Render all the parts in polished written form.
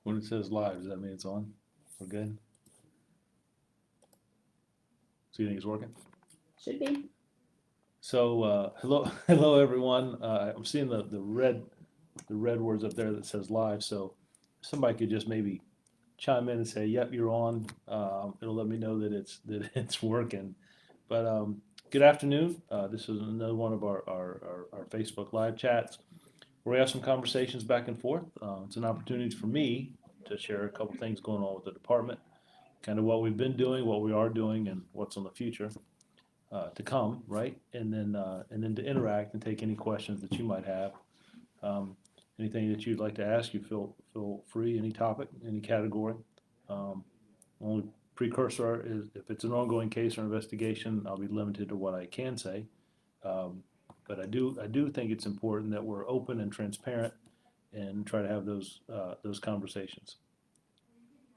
When it says live, does that mean it's on? We're good? So you think it's working? Should be. So, hello everyone. I'm seeing the red words up there that says live. So somebody could just maybe chime in and say, "Yep, you're on." It'll let me know that it's working. But good afternoon. This is another one of our Facebook live chats where we have some conversations back and forth. It's an opportunity for me to share a couple things going on with the department, kind of what we've been doing, what we are doing, and what's on the future to come, right? And then to interact and take any questions that you might have. Um, Anything that you'd like to ask, you feel free. Any topic, any category. Um, Only precursor is if it's an ongoing case or investigation, I'll be limited to what I can say. Um, but I do think it's important that we're open and transparent and try to have those conversations.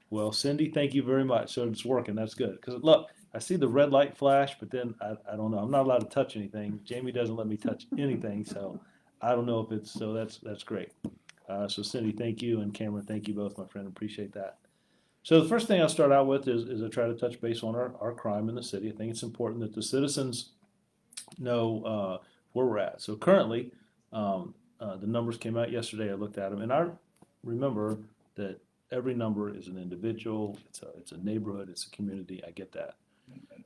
Well, Cindy, thank you very much. So it's working. That's good. Because look, I see the red light flash, but then I don't know. I'm not allowed to touch anything. Jamie doesn't let me touch anything, so I don't know if it's so. That's great. So Cindy, thank you, and Cameron, thank you both, my friend. Appreciate that. So the first thing I'll start out with is I try to touch base on our crime in the city. I think it's important that the citizens know where we're at. So currently, the numbers came out yesterday. I looked at them, and I remember that every number is an individual. It's a neighborhood. It's a community. I get that,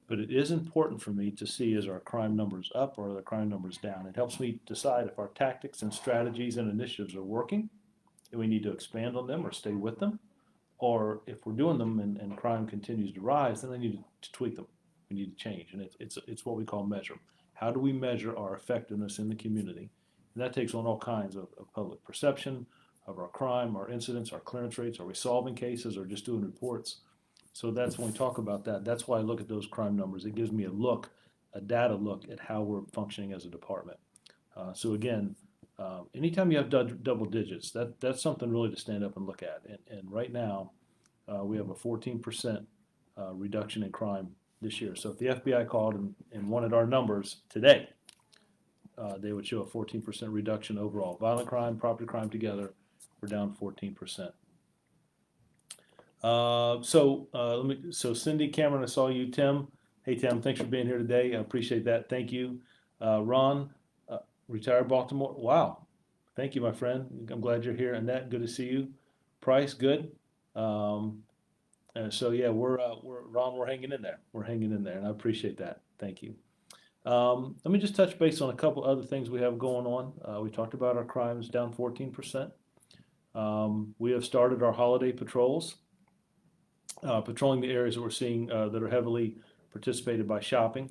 but it is important for me to see is our crime numbers up or are the crime numbers down. It helps me decide if our tactics and strategies and initiatives are working, and we need to expand on them or stay with them, or if we're doing them and crime continues to rise, then I need to tweak them. We need to change, and it's what we call measure. How do we measure our effectiveness in the community? And that takes on all kinds of public perception of our crime, our incidents, our clearance rates. Are we solving cases or just doing reports? So that's when we talk about that. That's why I look at those crime numbers. It gives me a data look at how we're functioning as a department. So again, anytime you have double digits, that's something really to stand up and look at. And right now, we have a 14% reduction in crime this year. So if the FBI called and wanted our numbers today, they would show a 14% reduction overall. Violent crime, property crime together, we're down 14%. So Cindy, Cameron, I saw you. Tim, hey Tim, thanks for being here today. I appreciate that. Thank you. Ron, retired Baltimore. Wow, thank you, my friend. I'm glad you're here. Annette, good to see you. Price, good. Um, so yeah, we're Ron. We're hanging in there. We're hanging in there, and I appreciate that. Thank you. Let me just touch base on a couple other things we have going on. We talked about our crimes down 14%. We have started our holiday patrols, patrolling the areas that we're seeing that are heavily participated by shopping.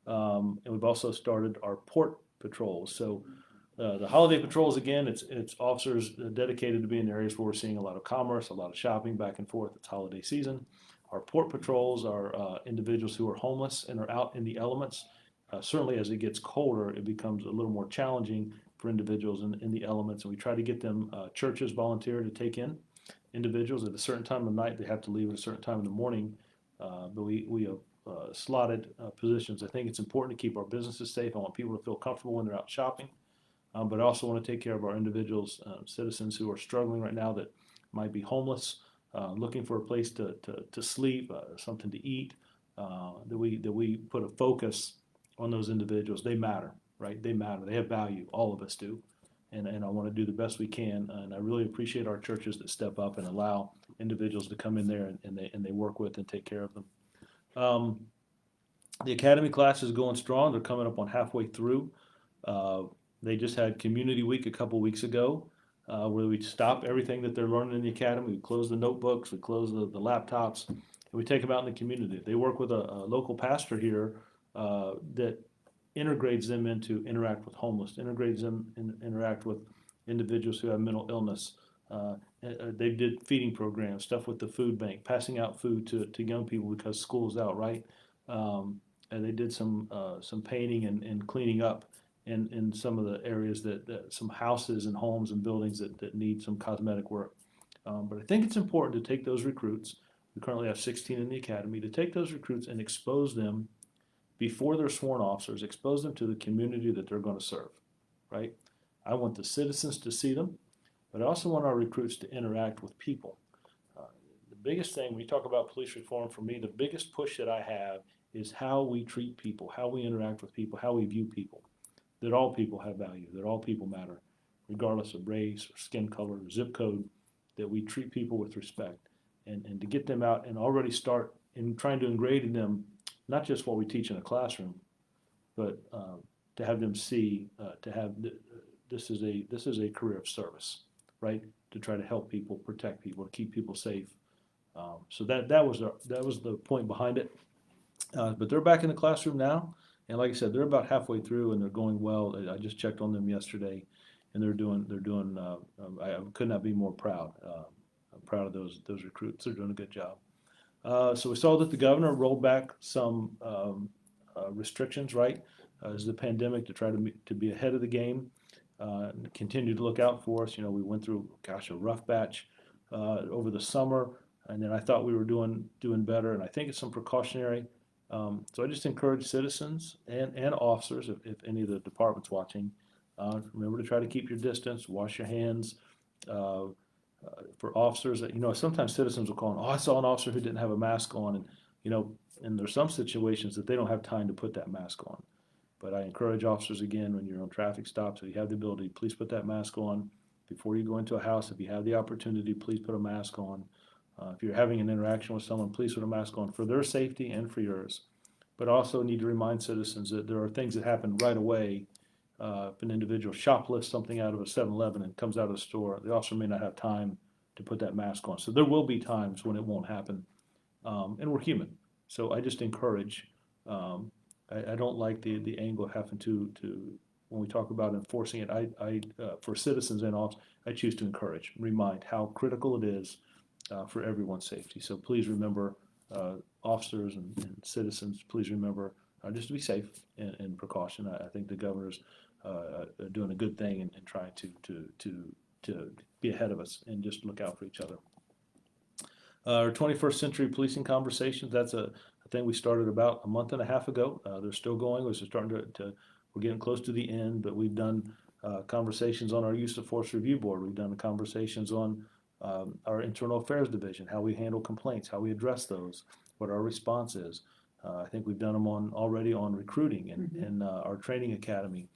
And we've also started our port patrols. So the holiday patrols, again, it's officers dedicated to be in areas where we're seeing a lot of commerce, a lot of shopping back and forth. It's holiday season. Our port patrols are individuals who are homeless and are out in the elements. Certainly, as it gets colder, it becomes a little more challenging for individuals in the elements, and we try to get them churches volunteer to take in individuals at a certain time of night. They have to leave at a certain time in the morning, but we have slotted positions. I think it's important to keep our businesses safe. I want people to feel comfortable when they're out shopping, but I also want to take care of our individuals, citizens who are struggling right now that might be homeless, looking for a place to sleep, something to eat. That we put a focus on those individuals. They matter, right? They matter. They have value. All of us do. And I want to do the best we can. And I really appreciate our churches that step up and allow individuals to come in there and they work with and take care of them. Um, the academy class is going strong. They're coming up on halfway through. Uh, they just had community week a couple weeks ago, where we stop everything that they're learning in the academy. We close the notebooks, we close the laptops, and we take them out in the community. They work with a local pastor here that integrates them into interact with homeless, integrates them interact with individuals who have mental illness. They did feeding programs, stuff with the food bank, passing out food to young people because school's out, right? And they did some painting and cleaning up in some of the areas that some houses and homes and buildings that need some cosmetic work. But I think it's important to take those recruits. We currently have 16 in the academy, to take those recruits and expose them before they're sworn officers, expose them to the community that they're going to serve, right? I want the citizens to see them, but I also want our recruits to interact with people. biggest thing when you talk about police reform, for me, the biggest push that I have is how we treat people, how we interact with people, how we view people. That all people have value, that all people matter, regardless of race or skin color or zip code, that we treat people with respect. And to get them out and already start in trying to ingrate in them not just what we teach in a classroom, but to have them see, this is a career of service, right? To try to help people, protect people, to keep people safe. So that was the point behind it. But they're back in the classroom now, and like I said, they're about halfway through, and they're going well. I just checked on them yesterday, and they're doing. I could not be more proud. I'm proud of those recruits. They're doing a good job. So we saw that the governor rolled back some restrictions, right, as the pandemic to try to be ahead of the game, and continue to look out for us. You know, we went through, a rough batch over the summer, and then I thought we were doing better, and I think it's some precautionary. So I just encourage citizens and officers, if any of the departments watching, remember to try to keep your distance, wash your hands. For officers, sometimes citizens will call and, I saw an officer who didn't have a mask on, and there's some situations that they don't have time to put that mask on. But I encourage officers, again, when you're on traffic stops, if you have the ability, please put that mask on. Before you go into a house, if you have the opportunity, please put a mask on. If you're having an interaction with someone, please put a mask on for their safety and for yours. But also need to remind citizens that there are things that happen right away. If an individual shoplifts something out of a 7-Eleven and comes out of the store, the officer may not have time to put that mask on. So there will be times when it won't happen, and we're human. So I just encourage. I don't like the angle of having to when we talk about enforcing it. I for citizens and officers, I choose to encourage, remind how critical it is for everyone's safety. So please remember, officers and citizens, please remember just to be safe and precaution. I think the governor's doing a good thing in trying to be ahead of us and just look out for each other. Our 21st Century Policing Conversations, that's a thing we started about a month and a half ago. They're still going. We're starting we're getting close to the end, but we've done conversations on our Use of Force Review Board. We've done conversations on our Internal Affairs Division, how we handle complaints, how we address those, what our response is. I think we've done them already on recruiting and our training academy.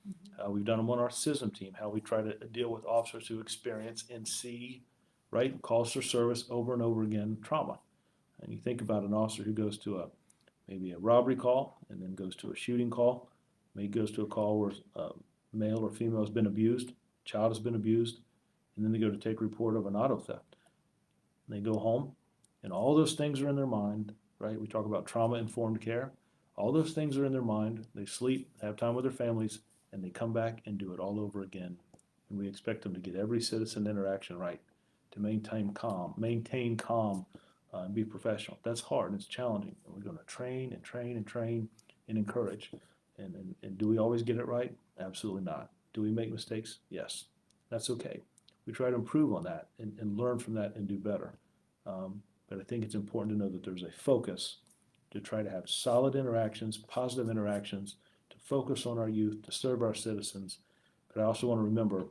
We've done them on our CISM team, how we try to deal with officers who experience and see, right, calls for service over and over again, trauma. And you think about an officer who goes to maybe a robbery call and then goes to a shooting call, maybe goes to a call where male or female has been abused, child has been abused, and then they go to take report of an auto theft. And they go home, and all those things are in their mind, right? We talk about trauma-informed care. All those things are in their mind. They sleep, have time with their families, and they come back and do it all over again. And we expect them to get every citizen interaction right, to maintain calm, and be professional. That's hard and it's challenging. And we're going to train and encourage. And do we always get it right? Absolutely not. Do we make mistakes? Yes. That's okay. We try to improve on that and learn from that and do better. But I think it's important to know that there's a focus to try to have solid interactions, positive interactions, to focus on our youth, to serve our citizens. But I also want to remember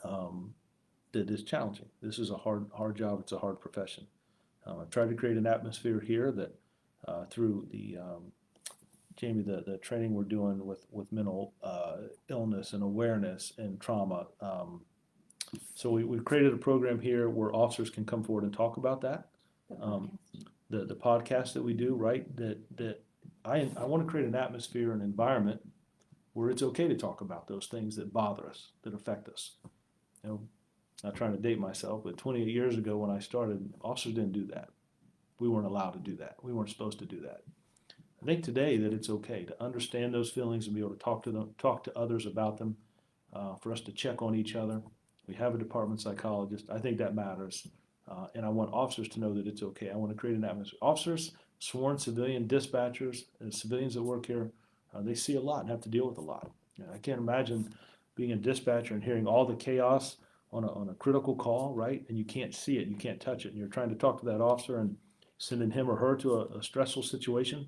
that it's challenging. This is a hard job. It's a hard profession. I've tried to create an atmosphere here that through Jamie, the training we're doing with mental illness and awareness and trauma. So we've created a program here where officers can come forward and talk about that. The podcast that we do, right? That I want to create an atmosphere and environment where it's okay to talk about those things that bother us, that affect us. Not trying to date myself, but 28 years ago when I started, officers didn't do that. We weren't allowed to do that. We weren't supposed to do that. I think today that it's okay to understand those feelings and be able to talk to others about them, for us to check on each other. We have a department psychologist. I think that matters. And I want officers to know that it's okay. I want to create an atmosphere. Officers, sworn civilian dispatchers, and civilians that work here, they see a lot and have to deal with a lot. I can't imagine being a dispatcher and hearing all the chaos on a critical call, right? And you can't see it, you can't touch it, and you're trying to talk to that officer and sending him or her to a stressful situation.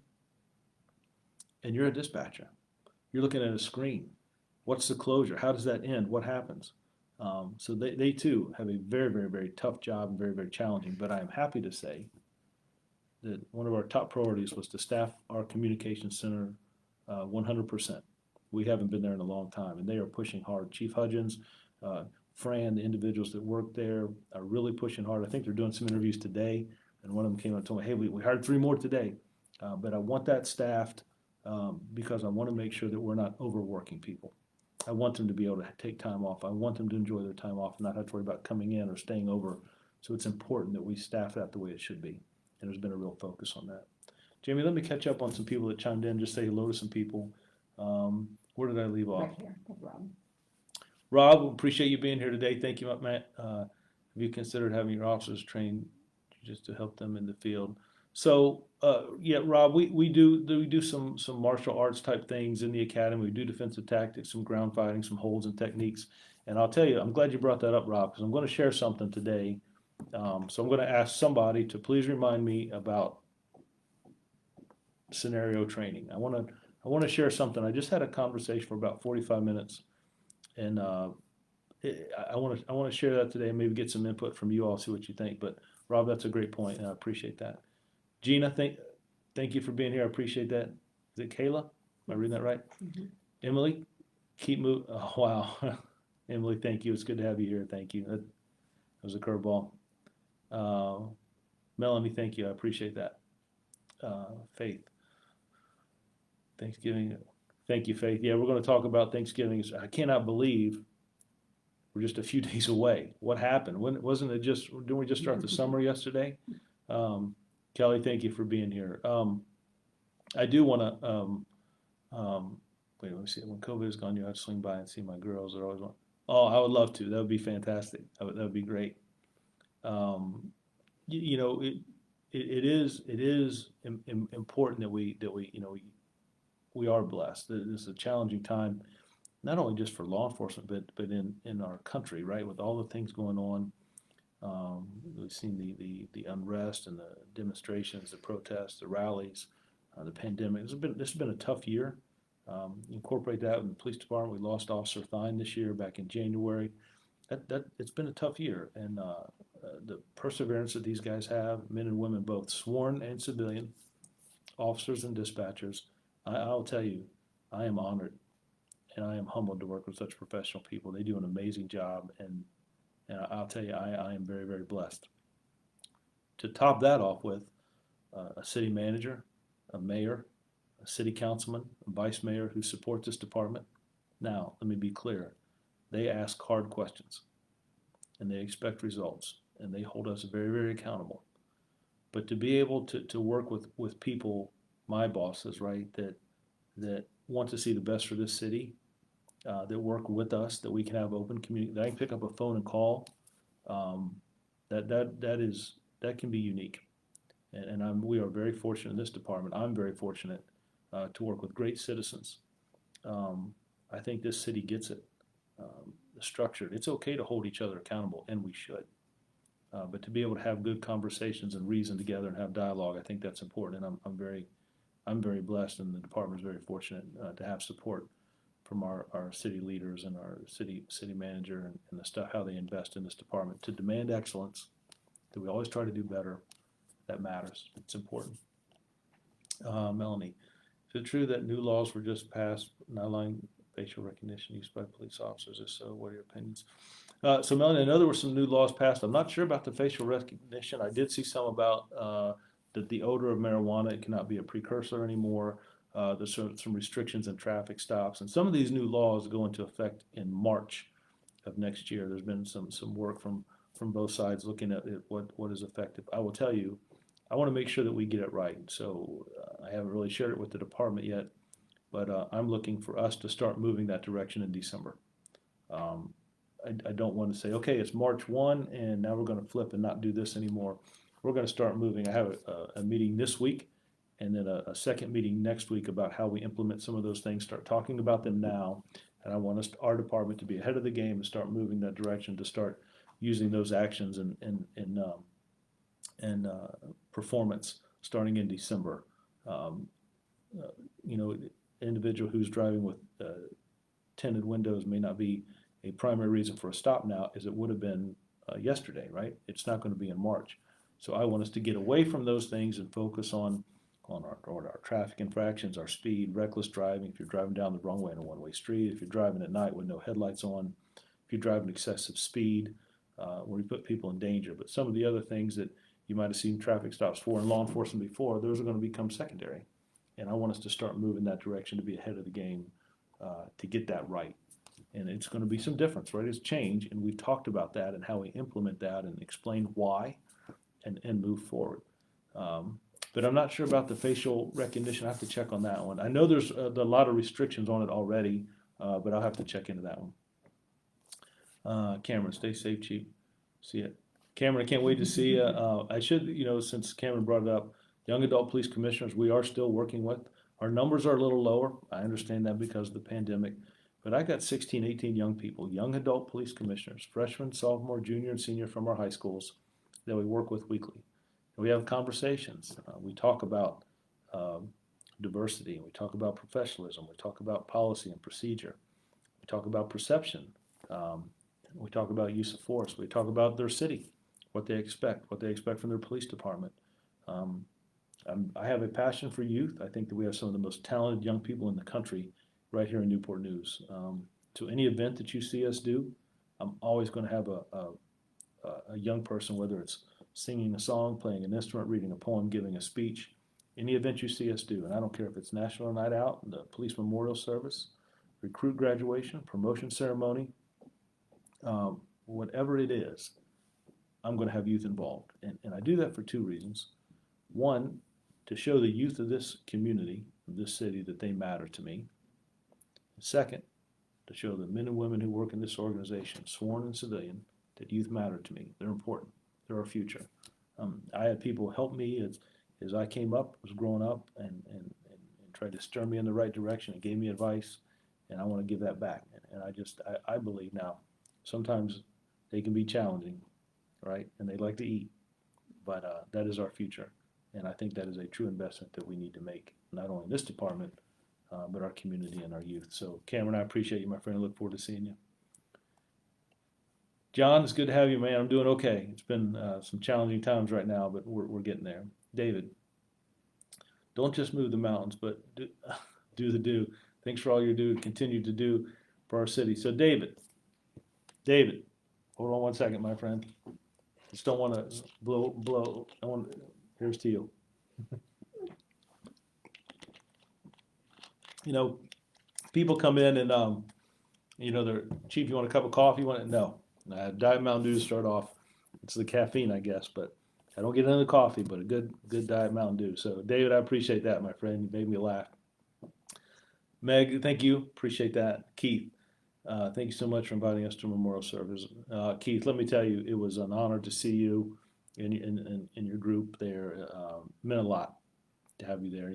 And you're a dispatcher. You're looking at a screen. What's the closure? How does that end? What happens? So they too have a very, very, very tough job and very, very challenging. But I am happy to say that one of our top priorities was to staff our communication center 100%. We haven't been there in a long time, and they are pushing hard. Chief Hudgins, Fran, the individuals that work there are really pushing hard. I think they're doing some interviews today, and one of them came out and told me, hey, we hired 3 more today. But I want that staffed because I want to make sure that we're not overworking people. I want them to be able to take time off. I want them to enjoy their time off and not have to worry about coming in or staying over. So it's important that we staff that the way it should be. And there's been a real focus on that. Jamie, let me catch up on some people that chimed in. Just say hello to some people. Where did I leave off? Right here, Rob. Rob, appreciate you being here today. Thank you, Matt. Have you considered having your officers trained just to help them in the field? So, yeah, Rob, we do some martial arts type things in the academy. We do defensive tactics, some ground fighting, some holds and techniques. And I'll tell you, I'm glad you brought that up, Rob, because I'm going to share something today. So I'm going to ask somebody to please remind me about scenario training. I want to share something. I just had a conversation for about 45 minutes, and I want to share that today and maybe get some input from you all, see what you think. But Rob, that's a great point, and I appreciate that. Gina, thank you for being here. I appreciate that. Is it Kayla? Am I reading that right? Mhm. Emily, keep moving. Oh, wow. Emily, thank you. It's good to have you here. Thank you. That was a curveball. Melanie, thank you. I appreciate that. Faith, Thanksgiving. Thank you, Faith. Yeah, we're going to talk about Thanksgiving. I cannot believe we're just a few days away. What happened? Wasn't it just, didn't we just start the summer yesterday? Kelly, thank you for being here. I do want to, wait, let me see. When COVID is gone, you have to swing by and see my girls. They're always want. Oh, I would love to. That would be fantastic. That would be great. You know, it is important that we we are blessed. This is a challenging time, not only just for law enforcement, but in our country, right? With all the things going on, we've seen the unrest and the demonstrations, the protests, the rallies, the pandemic. This has been a tough year. Incorporate that in the police department. We lost Officer Thine this year back in January. That it's been a tough year, and the perseverance that these guys have, men and women both, sworn and civilian, officers and dispatchers. I'll tell you, I am honored and I am humbled to work with such professional people. They do an amazing job, and I'll tell you, I am very, very blessed. To top that off with a city manager, a mayor, a city councilman, a vice mayor who support this department. Now, let me be clear. They ask hard questions, and they expect results, and they hold us very, very accountable. But to be able to work with people, my bosses, right, that want to see the best for this city, that work with us, that we can have open community, that I can pick up a phone and call, that can be unique. And we are very fortunate in this department. I'm very fortunate to work with great citizens. I think this city gets it. Structured. It's okay to hold each other accountable, and we should. But to be able to have good conversations and reason together and have dialogue, I think that's important. And I'm very blessed, and the department is very fortunate to have support from our city leaders and our city manager and the stuff, how they invest in this department to demand excellence, that we always try to do better. That matters. It's important. Melanie, is it true that new laws were just passed not allowing facial recognition used by police officers? If so, what are your opinions? So Melanie, I know there were some new laws passed. I'm not sure about the facial recognition. I did see some about that the odor of marijuana, it cannot be a precursor anymore. There's some restrictions in traffic stops, and some of these new laws go into effect in March of next year. There's been some work from both sides looking at what is effective. I will tell you, I want to make sure that we get it right. So I haven't really shared it with the department yet, but I'm looking for us to start moving that direction in December. I don't want to say, okay, it's March 1 and now we're going to flip and not do this anymore. We're going to start moving. I have a meeting this week and then a second meeting next week about how we implement some of those things, start talking about them now. And I want our department to be ahead of the game and start moving that direction, to start using those actions and performance starting in December. You know, individual who's driving with tinted windows may not be a primary reason for a stop now as it would have been yesterday, right? It's not going to be in March. So I want us to get away from those things and focus on our traffic infractions, our speed, reckless driving, if you're driving down the wrong way in a one-way street, if you're driving at night with no headlights on, if you're driving excessive speed, where you put people in danger. But some of the other things that you might have seen traffic stops for in law enforcement before, those are going to become secondary. And I want us to start moving that direction to be ahead of the game to get that right. And it's going to be some difference, right? It's change, and we've talked about that and how we implement that and explain why and move forward. But I'm not sure about the facial recognition. I have to check on that one. I know there's a lot of restrictions on it already, but I'll have to check into that one. Cameron, stay safe, Chief. See it. Cameron, I can't wait to see you. I should, since Cameron brought it up, young adult police commissioners, we are still working with. Our numbers are a little lower. I understand that because of the pandemic. But I got 16, 18 young people, young adult police commissioners, freshmen, sophomore, junior, and senior from our high schools that we work with weekly. And we have conversations. We talk about diversity. We talk about professionalism. We talk about policy and procedure. We talk about perception. We talk about use of force. We talk about their city, what they expect from their police department. I have a passion for youth. I think that we have some of the most talented young people in the country right here in Newport News. So any event that you see us do, I'm always going to have a young person, whether it's singing a song, playing an instrument, reading a poem, giving a speech, any event you see us do. And I don't care if it's National Night Out, the Police Memorial Service, recruit graduation, promotion ceremony, whatever it is, I'm going to have youth involved. And I do that for two reasons. One, to show the youth of this community, of this city, that they matter to me. Second, to show the men and women who work in this organization, sworn and civilian, that youth matter to me. They're important. They're our future. I had people help me as I came up, was growing up, and tried to steer me in the right direction and gave me advice, and I want to give that back. And I believe now, sometimes they can be challenging, right? And they like to eat, but that is our future. And I think that is a true investment that we need to make, not only in this department, but our community and our youth. So Cameron, I appreciate you, my friend. I look forward to seeing you. John, it's good to have you, man. I'm doing okay. It's been some challenging times right now, but we're getting there. David, don't just move the mountains, but do the do. Thanks for all you do, continue to do for our city. So David, hold on one second, my friend. Just don't want to blow. Here's to you. People come in and they're, Chief, you want a cup of coffee? No. Diet Mountain Dew to start off. It's the caffeine, I guess, but I don't get into the coffee, but a good Diet Mountain Dew. So, David, I appreciate that, my friend. You made me laugh. Meg, thank you. Appreciate that. Keith, thank you so much for inviting us to Memorial Service. Keith, let me tell you, it was an honor to see you in your group there. It meant a lot to have you there.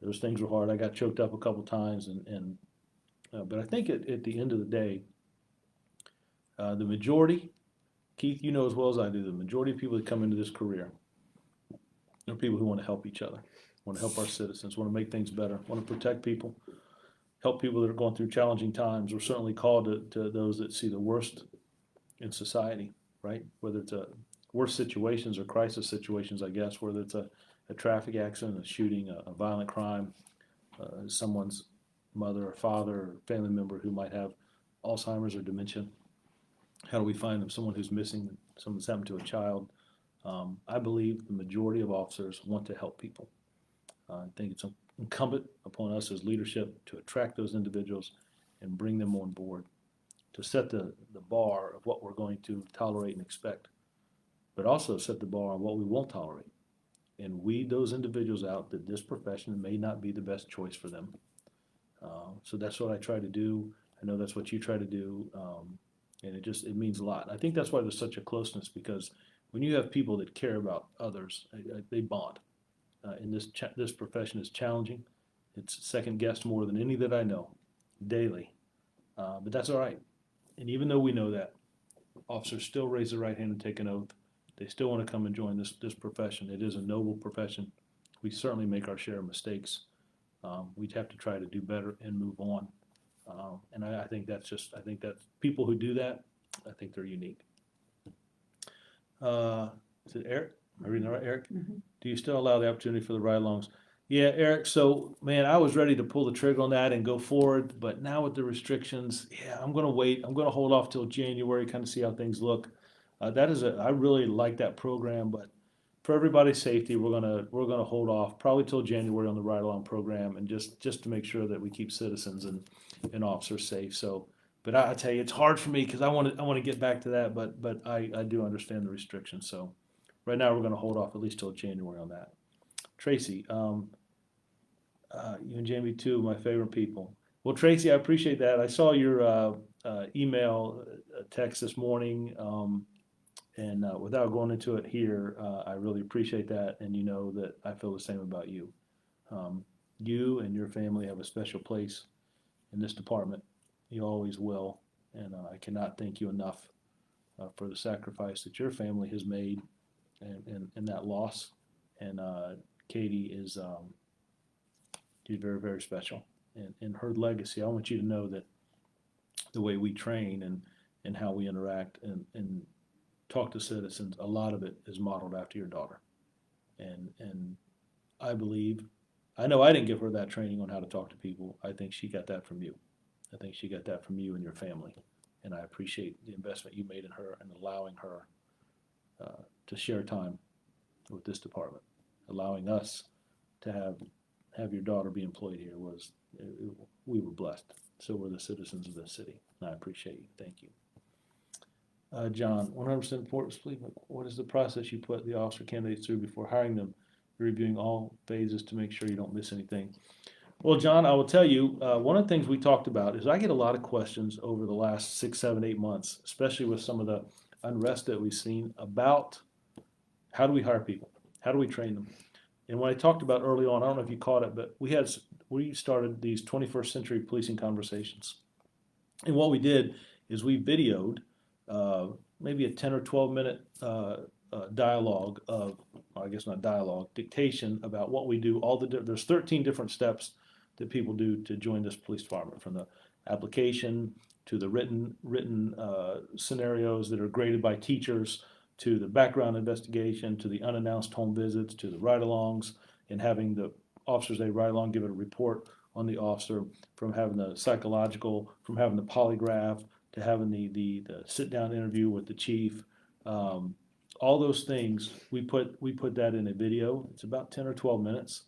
Those things were hard. I got choked up a couple times, but I think at the end of the day, the majority, Keith, you know as well as I do, the majority of people that come into this career are people who want to help each other, want to help our citizens, want to make things better, want to protect people, help people that are going through challenging times. We're certainly called to those that see the worst in society, right? Whether it's worst situations or crisis situations, I guess, whether it's a traffic accident, a shooting, a violent crime, someone's mother or father or family member who might have Alzheimer's or dementia. How do we find them? Someone who's missing, something's happened to a child. I believe the majority of officers want to help people. I think it's incumbent upon us as leadership to attract those individuals and bring them on board, to set the bar of what we're going to tolerate and expect, but also set the bar on what we won't tolerate, and weed those individuals out that this profession may not be the best choice for them. So that's what I try to do. I know that's what you try to do. And it means a lot. I think that's why there's such a closeness, because when you have people that care about others, they bond. And this profession is challenging. It's second guessed more than any that I know daily. But that's all right. And even though we know that, officers still raise their right hand and take an oath. They still want to come and join this profession. It is a noble profession. We certainly make our share of mistakes. We'd have to try to do better and move on. And I think that's people who do that, I think they're unique. Is it Eric? Am I reading it right, Eric? Mm-hmm. Do you still allow the opportunity for the ride-alongs? Yeah, Eric. So, man, I was ready to pull the trigger on that and go forward, but now with the restrictions, yeah, I'm going to wait. I'm going to hold off till January, kind of see how things look. I really like that program, but for everybody's safety, we're gonna hold off probably till January on the ride-along program, and just to make sure that we keep citizens and officers safe. So, but I tell you, it's hard for me because I want to get back to that, but I do understand the restrictions. So, right now we're going to hold off at least till January on that. Tracy, you and Jamie, two of my favorite people. Well, Tracy, I appreciate that. I saw your email text this morning, and without going into it here, I really appreciate that, and you know that I feel the same about you. You and your family have a special place in this department. You always will, and I cannot thank you enough for the sacrifice that your family has made and that loss. And Katie is she's very, very special. And her legacy, I want you to know that the way we train and how we interact and talk to citizens, a lot of it is modeled after your daughter. And I believe, I know I didn't give her that training on how to talk to people. I think she got that from you. I think she got that from you and your family. And I appreciate the investment you made in her and allowing her to share time with this department. Allowing us to have your daughter be employed here we were blessed. So were the citizens of this city. And I appreciate you. Thank you. John, 100% important. Please, what is the process you put the officer candidates through before hiring them, reviewing all phases to make sure you don't miss anything? Well, John, I will tell you, one of the things we talked about is I get a lot of questions over the last 6, 7, 8 months, especially with some of the unrest that we've seen about how do we hire people? How do we train them? And what I talked about early on, I don't know if you caught it, but we started these 21st century policing conversations. And what we did is we videoed maybe a 10 or 12 minute dialogue of, I guess not dialogue, dictation about what we do. There's 13 different steps that people do to join this police department, from the application to the written scenarios that are graded by teachers, to the background investigation, to the unannounced home visits, to the ride-alongs, and having the officers they ride along give it a report on the officer, from having the psychological, from having the polygraph, to having the sit-down interview with the chief. All those things, we put that in a video. It's about 10 or 12 minutes.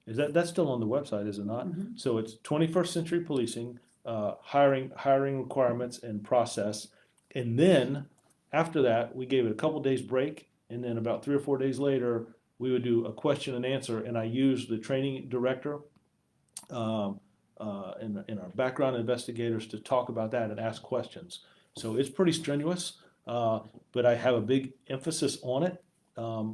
That's still on the website, is it not? Mm-hmm. So it's 21st century policing, hiring requirements and process. And then after that, we gave it a couple days break. And then about 3 or 4 days later, we would do a question and answer. And I used the training director and our background investigators to talk about that and ask questions. So it's pretty strenuous, but I have a big emphasis on it.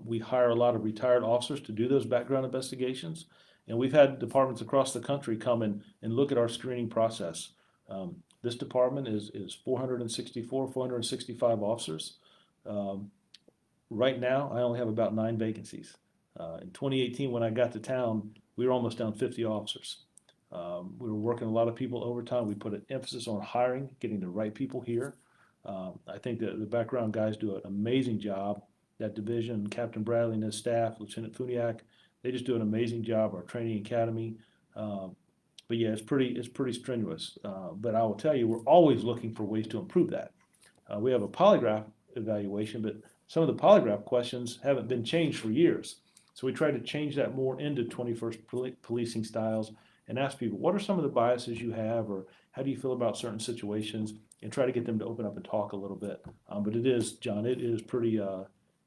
We hire a lot of retired officers to do those background investigations, and we've had departments across the country come and look at our screening process. This department is 465 officers. Right now, I only have about 9 vacancies. In 2018, when I got to town, we were almost down 50 officers. We were working a lot of people overtime. We put an emphasis on hiring, getting the right people here. I think that the background guys do an amazing job. That division, Captain Bradley and his staff, Lieutenant Funiak, they just do an amazing job. Our training academy. But yeah, it's pretty strenuous. But I will tell you, we're always looking for ways to improve that. We have a polygraph evaluation, but some of the polygraph questions haven't been changed for years. So we try to change that more into 21st policing styles and ask people, what are some of the biases you have, or how do you feel about certain situations, and try to get them to open up and talk a little bit. But it is, John, it is pretty,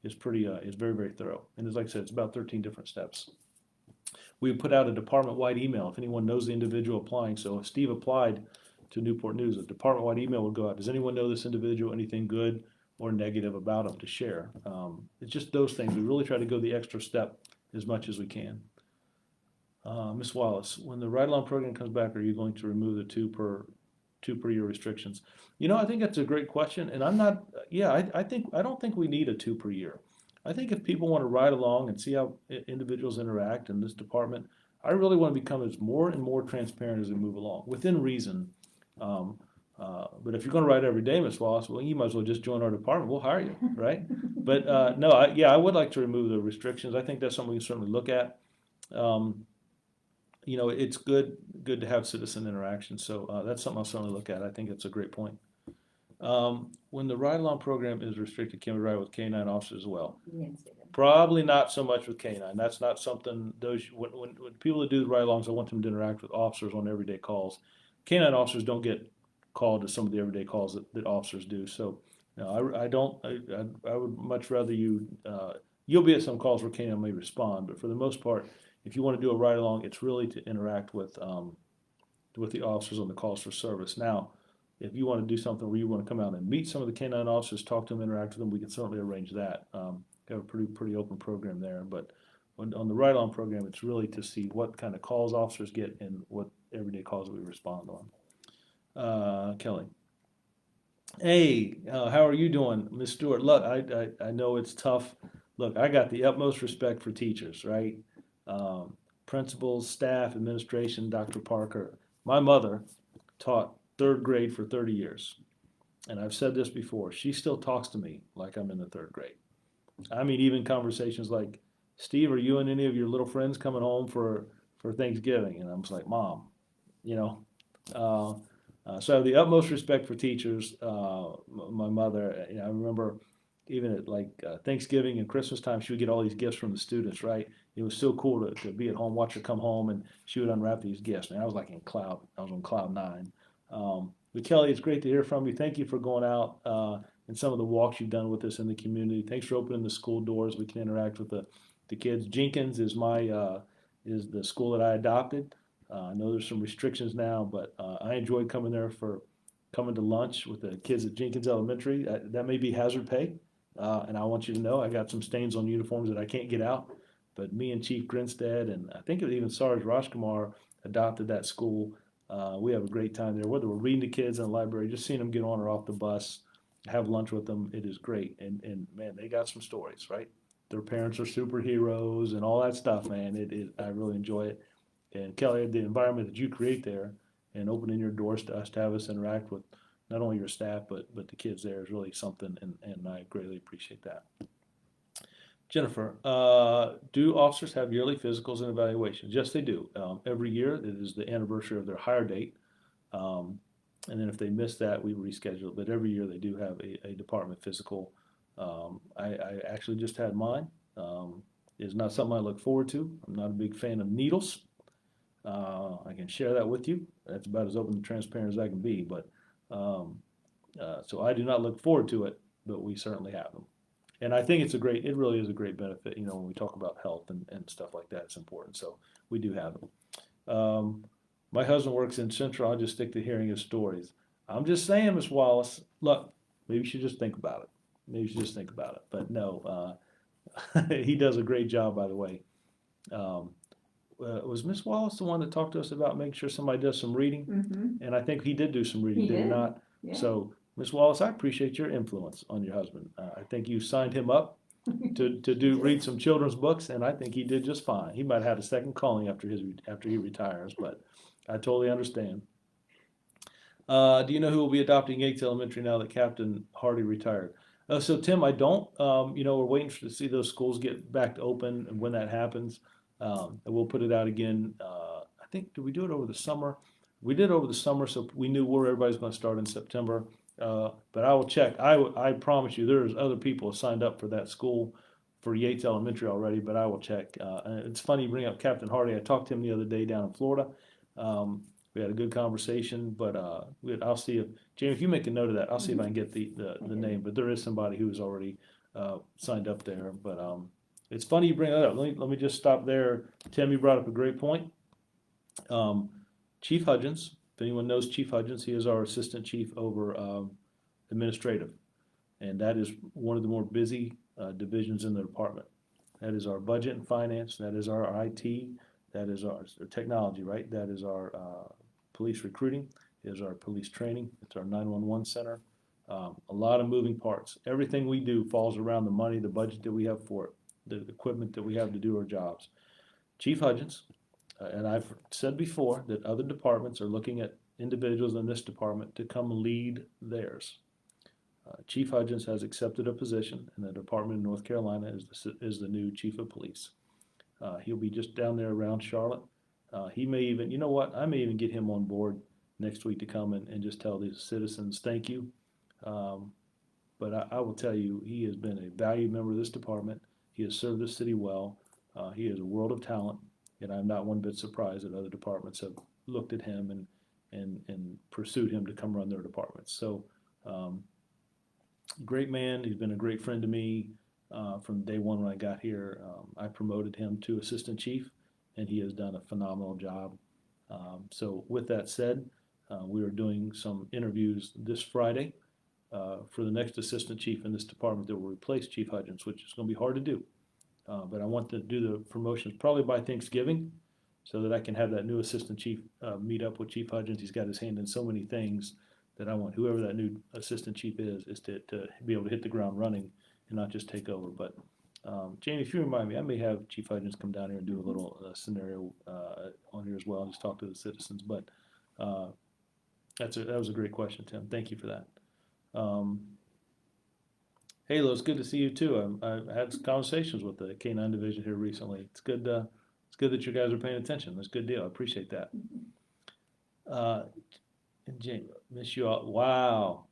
it's very, very thorough. And as like I said, it's about 13 different steps. We put out a department-wide email if anyone knows the individual applying. So if Steve applied to Newport News, a department-wide email would go out. Does anyone know this individual, anything good or negative about them to share? It's just those things. We really try to go the extra step as much as we can. Ms. Wallace, when the ride-along program comes back, are you going to remove the two per year restrictions? I think that's a great question, and I'm not. Yeah, I don't think we need a 2 per year. I think if people want to ride along and see how individuals interact in this department, I really want to become as more and more transparent as we move along, within reason. Um, but if you're going to write every day, Ms. Wallace, well, you might as well just join our department. We'll hire you, right? But no, I would like to remove the restrictions. I think that's something we can certainly look at. Um, it's good to have citizen interaction. So that's something I'll certainly look at. I think it's a great point. When the ride-along program is restricted, can we ride with K-9 officers as well? Probably not so much with K-9. That's not something when people that do the ride-alongs, I want them to interact with officers on everyday calls. K-9 officers don't get called to some of the everyday calls that officers do. So no, I don't. I would much rather you'll be at some calls where K-9 may respond, but for the most part, if you want to do a ride-along, it's really to interact with the officers on the calls for service. Now, if you want to do something where you want to come out and meet some of the K-9 officers, talk to them, interact with them, we can certainly arrange that. Have a pretty open program there. But on the ride-along program, it's really to see what kind of calls officers get and what everyday calls we respond on. Kelly. Hey, how are you doing, Ms. Stewart? Look, I know it's tough. Look, I got the utmost respect for teachers, right? Principals, staff, administration, Dr. Parker. My mother taught third grade for 30 years. And I've said this before, she still talks to me like I'm in the third grade. I mean, even conversations like, Steve, are you and any of your little friends coming home for Thanksgiving? And I'm just like, Mom, you know. So I have the utmost respect for teachers. My mother, I remember even at like Thanksgiving and Christmas time, she would get all these gifts from the students, right? It was so cool to be at home, watch her come home, and she would unwrap these gifts. Man, I was on cloud nine. But Kelly, it's great to hear from you. Thank you for going out and some of the walks you've done with us in the community. Thanks for opening the school doors. We can interact with the kids. Jenkins is is the school that I adopted. I know there's some restrictions now, but I enjoyed coming to lunch with the kids at Jenkins Elementary. That may be hazard pay, and I want you to know I got some stains on uniforms that I can't get out. But me and Chief Grinstead, and I think even Sarge Rajkumar adopted that school. We have a great time there. Whether we're reading to kids in the library, just seeing them get on or off the bus, have lunch with them, it is great. And man, they got some stories, right? Their parents are superheroes and all that stuff, man. I really enjoy it. And Kelly, the environment that you create there and opening your doors to us to have us interact with not only your staff but the kids there is really something, and I greatly appreciate that. Jennifer, do officers have yearly physicals and evaluations? Yes, they do. Every year, it is the anniversary of their hire date. And then if they miss that, we reschedule. But every year, they do have a department physical. I actually just had mine. It's not something I look forward to. I'm not a big fan of needles. I can share that with you. That's about as open and transparent as I can be. But so I do not look forward to it, but we certainly have them. And I think it really is a great benefit, when we talk about health and stuff like that, it's important. So we do have them. My husband works in Central. I'll just stick to hearing his stories. I'm just saying, Miss Wallace, look, maybe you should just think about it. But no, he does a great job, by the way. Was Miss Wallace the one that talked to us about making sure somebody does some reading? Mm-hmm. And I think he did do some reading, did he not? Yeah. So, Miss Wallace, I appreciate your influence on your husband. I think you signed him up to read some children's books, and I think he did just fine. He might have had a second calling after he retires, but I totally understand. Do you know who will be adopting Yates Elementary now that Captain Hardy retired? So Tim, I don't. We're waiting to see those schools get back to open, and when that happens, and we'll put it out again. I think, did we do it over the summer? We did over the summer, so we knew where everybody's going to start in September. But I will check. I promise you, there's other people signed up for that school for Yates Elementary already, but I will check. It's funny you bring up Captain Hardy. I talked to him the other day down in Florida. We had a good conversation, but I'll see if Jamie, if you make a note of that, I'll see if I can get the name. But there is somebody who's already signed up there. But it's funny you bring that up. Let me just stop there. Tim, you brought up a great point. Chief Hudgins, if anyone knows Chief Hudgins, he is our assistant chief over administrative, and that is one of the more busy divisions in the department. That is our budget and finance. That is our IT. That is our technology, right? That is our police recruiting. It is our police training. It's our 911 center. A lot of moving parts. Everything we do falls around the money, the budget that we have for it, the equipment that we have to do our jobs. Chief Hudgins And I've said before that other departments are looking at individuals in this department to come lead theirs. Chief Hudgins has accepted a position in the Department of North Carolina as the new chief of police. He'll be just down there around Charlotte. He may even, you know what, I may even get him on board next week to come and just tell these citizens thank you. But I will tell you, he has been a valued member of this department. He has served the city well. He is a world of talent, and I'm not one bit surprised that other departments have looked at him and pursued him to come run their departments. So, great man. He's been a great friend to me from day one when I got here. I promoted him to assistant chief, and he has done a phenomenal job. So with that said, we are doing some interviews this Friday for the next assistant chief in this department that will replace Chief Hudgins, which is going to be hard to do. But I want to do the promotions probably by Thanksgiving so that I can have that new assistant chief meet up with Chief Hudgins. He's got his hand in so many things that I want whoever that new assistant chief is to be able to hit the ground running and not just take over. But Jamie, if you remind me, I may have Chief Hudgins come down here and do a little scenario on here as well and just talk to the citizens. But that was a great question, Tim. Thank you for that. Halo, it's good to see you too. I've had some conversations with the K9 division here recently. It's good that you guys are paying attention. That's a good deal. I appreciate that. And Jamie, miss you all. Wow.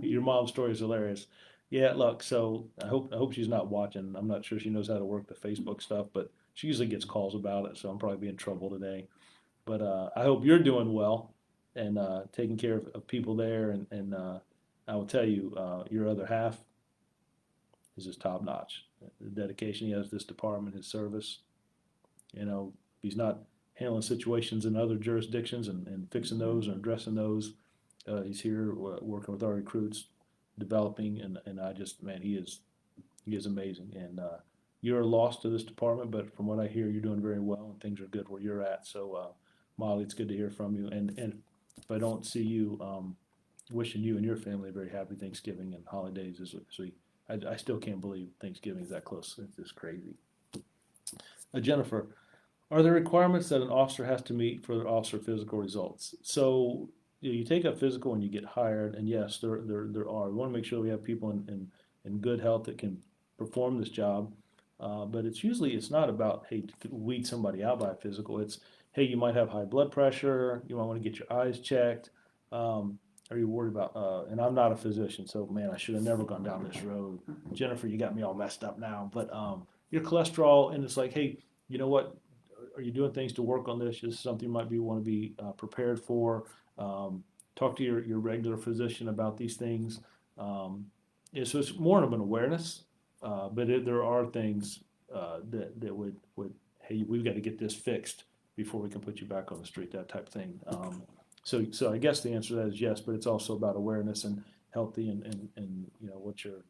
Your mom's story is hilarious. Yeah, look, so I hope she's not watching. I'm not sure she knows how to work the Facebook stuff, but she usually gets calls about it, so I'm probably be in trouble today. But I hope you're doing well and taking care of people there. And I will tell you, your other half is just top notch. The dedication he has to this department, his service. You know, he's not handling situations in other jurisdictions and fixing those or addressing those. He's here working with our recruits, developing, and I just, man, he is amazing. And you're a loss to this department, but from what I hear, you're doing very well and things are good where you're at. So, Molly, it's good to hear from you. And if I don't see you, wishing you and your family a very happy Thanksgiving and holidays as we. I still can't believe Thanksgiving is that close. It's just crazy. Jennifer, are there requirements that an officer has to meet for their officer physical results? So you take a physical and you get hired, and yes, there are. We want to make sure we have people in good health that can perform this job. But it's not about, hey, to weed somebody out by a physical. It's, hey, you might have high blood pressure. You might want to get your eyes checked. Are you worried about, and I'm not a physician, so man, I should have never gone down this road. Jennifer, you got me all messed up now. But your cholesterol, and it's like, hey, you know what? Are you doing things to work on this? This is something you might want to be prepared for. Talk to your regular physician about these things. So it's more of an awareness, but there are things that would, hey, we've got to get this fixed before we can put you back on the street, that type of thing. So I guess the answer to that is yes, but it's also about awareness and healthy and you know, what's your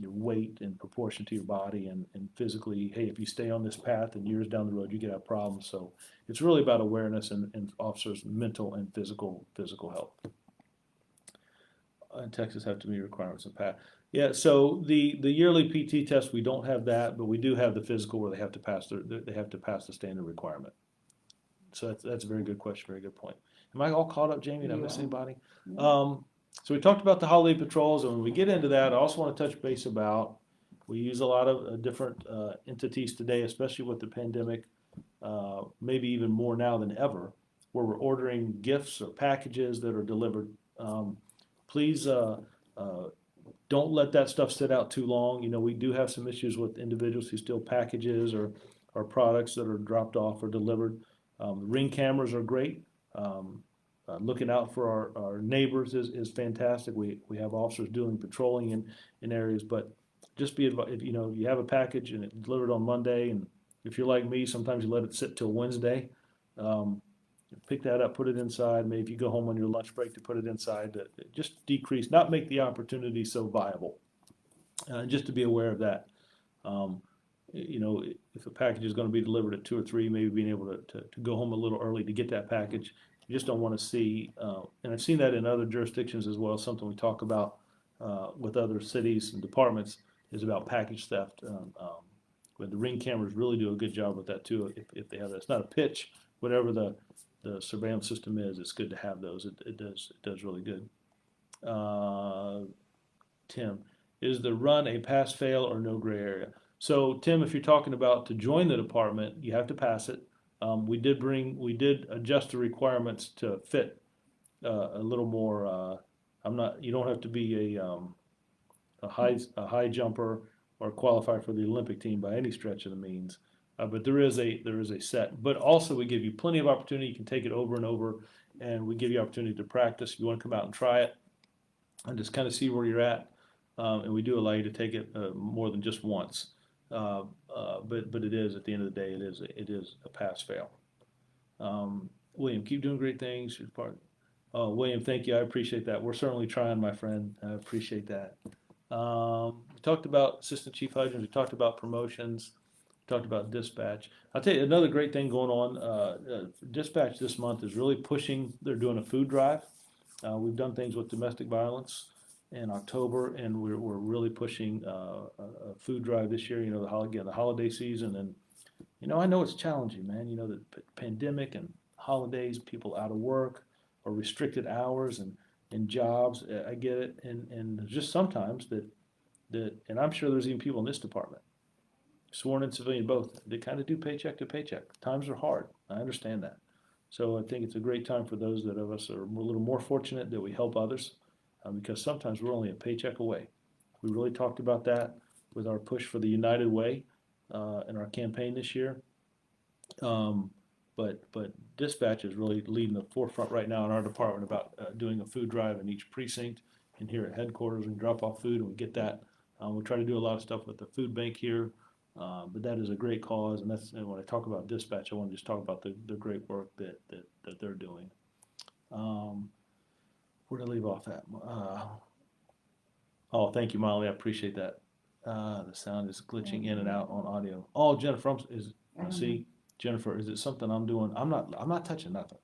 weight in proportion to your body and physically, hey, if you stay on this path and years down the road, you could have problems. So it's really about awareness and officers' mental and physical health. In Texas have to meet requirements of PAT. Yeah, so the yearly PT test, we don't have that, but we do have the physical where they have to pass the standard requirement. So that's a very good question, very good point. Am I all caught up, Jamie? Did I miss anybody? So we talked about the holiday patrols, and when we get into that, I also want to touch base about, we use a lot of different entities today, especially with the pandemic, maybe even more now than ever, where we're ordering gifts or packages that are delivered. Please don't let that stuff sit out too long. You know, we do have some issues with individuals who steal packages or products that are dropped off or delivered. Ring cameras are great. Looking out for our neighbors is fantastic. We have officers doing patrolling in areas, but just be advised, if you know you have a package and it's delivered on Monday, and if you're like me, sometimes you let it sit till Wednesday. Pick that up, put it inside. Maybe if you go home on your lunch break to put it inside, to just decrease, not make the opportunity so viable. Just to be aware of that. You know, if a package is going to be delivered at 2 or 3, maybe being able to go home a little early to get that package. You just don't want to see, and I've seen that in other jurisdictions as well. Something we talk about with other cities and departments is about package theft. But the ring cameras really do a good job with that too. If they have that, it's not a pitch, whatever the surveillance system is. It's good to have those. It does really good. Tim, is the run a pass fail or no gray area? So Tim, if you're talking about to join the department, you have to pass it. We did adjust the requirements to fit a little more. You don't have to be a high jumper or qualify for the Olympic team by any stretch of the means. But there is a set. But also we give you plenty of opportunity. You can take it over and over, and we give you opportunity to practice. If you want to come out and try it and just kind of see where you're at, and we do allow you to take it more than just once. But it is, at the end of the day, it is a pass fail. William, keep doing great things. You're part. Oh, William, thank you. I appreciate that. We're certainly trying, my friend. I appreciate that. We talked about Assistant Chief Hudgins. We talked about promotions. We talked about dispatch. I'll tell you another great thing going on. Dispatch this month is really pushing. They're doing a food drive. We've done things with domestic violence in October, and we're really pushing a food drive this year. The holiday season, and I know it's challenging, man. The pandemic and holidays, people out of work or restricted hours and jobs. I get it, and there's just sometimes that, and I'm sure there's even people in this department, sworn and civilian both, they kind of do paycheck to paycheck. Times are hard. I understand that. So I think it's a great time for those of us that are a little more fortunate that we help others, because sometimes we're only a paycheck away. We really talked about that with our push for the United Way in our campaign this year. But dispatch is really leading the forefront right now in our department about doing a food drive in each precinct. And here at headquarters, we drop off food and we get that. We try to do a lot of stuff with the food bank here, but that is a great cause. And when I talk about dispatch, I want to just talk about the great work that they're doing. Where to leave off at? Oh, thank you, Molly. I appreciate that. The sound is glitching in and out on audio. Oh, Jennifer, see, Jennifer, is it something I'm doing? I'm not touching nothing.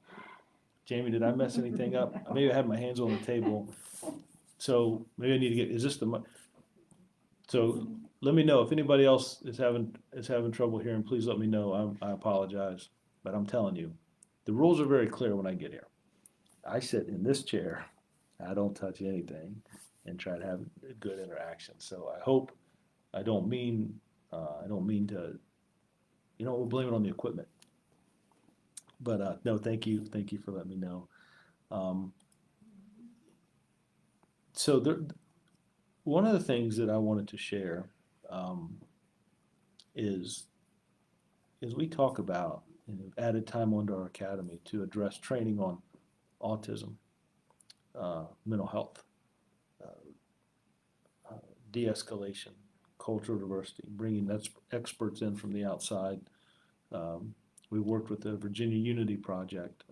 Jamie, did I mess anything up? Maybe I had my hands on the table. So maybe I need to get. Is this the? So let me know if anybody else is having trouble hearing. Please let me know. I apologize, but I'm telling you, the rules are very clear when I get here. I sit in this chair. I don't touch anything, and try to have a good interaction. So I hope I don't mean to. We'll blame it on the equipment. But no, thank you for letting me know. So one of the things that I wanted to share is we talk about added time onto our academy to address training on autism, mental health, de-escalation, cultural diversity, bringing experts in from the outside. We worked with the Virginia Unity Project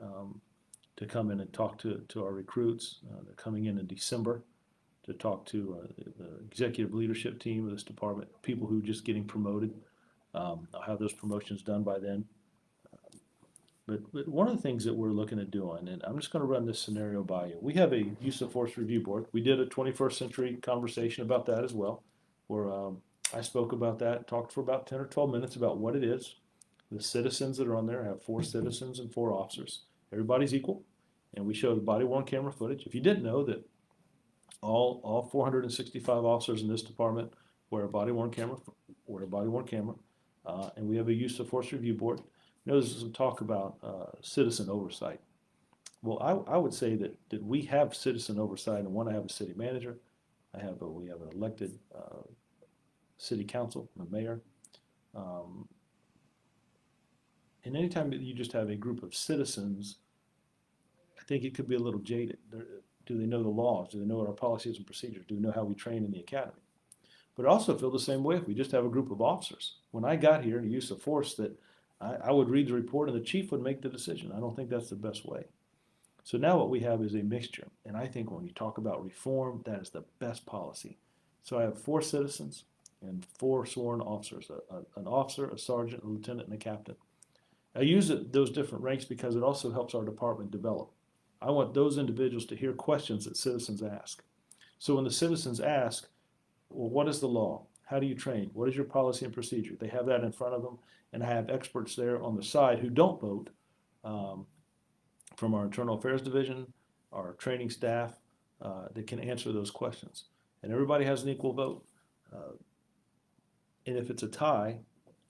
to come in and talk to our recruits. They're coming in December to talk to the executive leadership team of this department, people who are just getting promoted. I'll have those promotions done by then. But one of the things that we're looking at doing, and I'm just going to run this scenario by you. We have a use of force review board. We did a 21st century conversation about that as well, where I spoke about that, talked for about 10 or 12 minutes about what it is. The citizens that are on there have 4 citizens and 4 officers. Everybody's equal, and we show the body-worn camera footage. If you didn't know that all 465 officers in this department wear a body-worn camera, and we have a use of force review board. There's some talk about citizen oversight. Well, I would say that we have citizen oversight, and I have a city manager. We have an elected city council, the mayor. And anytime that you just have a group of citizens, I think it could be a little jaded. Do they know the laws? Do they know what our policies and procedures? Do we know how we train in the academy? But I also feel the same way if we just have a group of officers. When I got here, the use of force, that I would read the report and the chief would make the decision. I don't think that's the best way. So now what we have is a mixture. And I think when you talk about reform, that is the best policy. So I have 4 citizens and 4 sworn officers, an officer, a sergeant, a lieutenant, and a captain. I use those different ranks because it also helps our department develop. I want those individuals to hear questions that citizens ask. So when the citizens ask, well, what is the law? How do you train? What is your policy and procedure? They have that in front of them, and I have experts there on the side who don't vote, um, from our internal affairs division, our training staff, that can answer those questions. And everybody has an equal vote. Uh, and if it's a tie,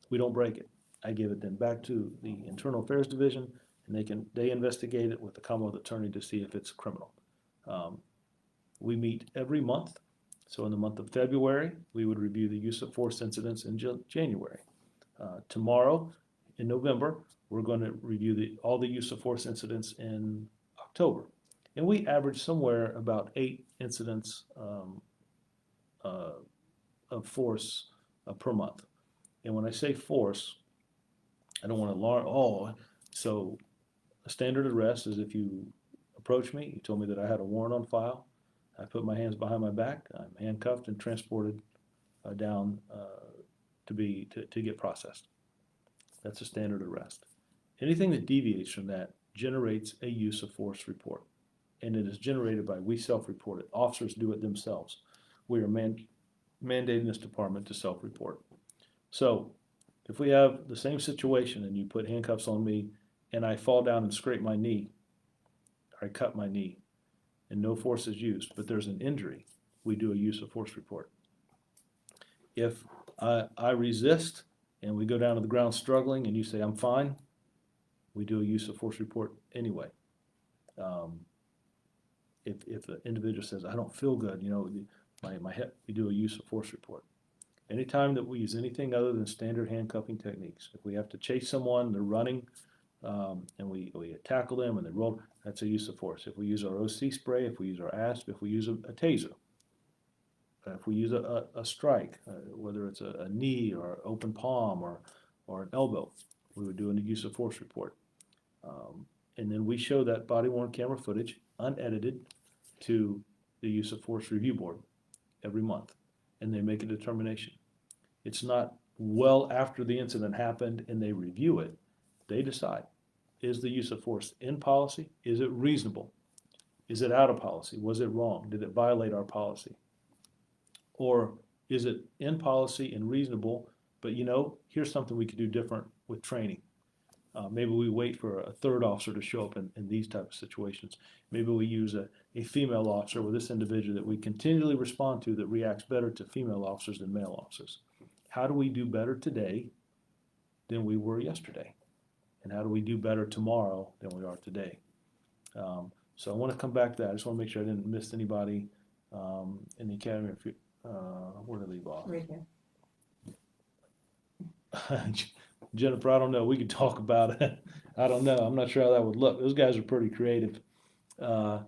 we don't break it. I give it then back to the internal affairs division, and they investigate it with the Commonwealth Attorney to see if it's criminal. Um, we meet every month. So in the month of February, we would review the use of force incidents in January. Tomorrow, in November, we're going to review all the use of force incidents in October. And we average somewhere about 8 incidents of force per month. And when I say force, I don't want to alarm. So a standard arrest is if you approach me, you told me that I had a warrant on file, I put my hands behind my back, I'm handcuffed and transported down to get processed. That's a standard arrest. Anything that deviates from that generates a use of force report. And it is generated by, we self-report it. Officers do it themselves. We are mandating this department to self-report. So if we have the same situation and you put handcuffs on me and I fall down and scrape my knee, or I cut my knee, and no force is used, but there's an injury, we do a use of force report. If I resist and we go down to the ground struggling and you say, I'm fine, we do a use of force report anyway. If the individual says, I don't feel good, my hip, we do a use of force report. Anytime that we use anything other than standard handcuffing techniques, if we have to chase someone, they're running, and we tackle them and they roll, that's a use of force. If we use our OC spray, if we use our ASP, if we use a taser, if we use a strike, whether it's a knee or open palm or an elbow, we would do a use of force report. And then we show that body-worn camera footage, unedited, to the use of force review board every month, and they make a determination. It's not well after the incident happened and they review it. They decide, is the use of force in policy? Is it reasonable? Is it out of policy? Was it wrong? Did it violate our policy? Or is it in policy and reasonable, but here's something we could do different with training. Maybe we wait for a third officer to show up in these type of situations. Maybe we use a female officer with this individual that we continually respond to that reacts better to female officers than male officers. How do we do better today than we were yesterday? And how do we do better tomorrow than we are today? So I want to come back to that. I just want to make sure I didn't miss anybody in the academy. Where did I leave off? Right here. Jennifer, I don't know. We could talk about it. I don't know. I'm not sure how that would look. Those guys are pretty creative. Tour,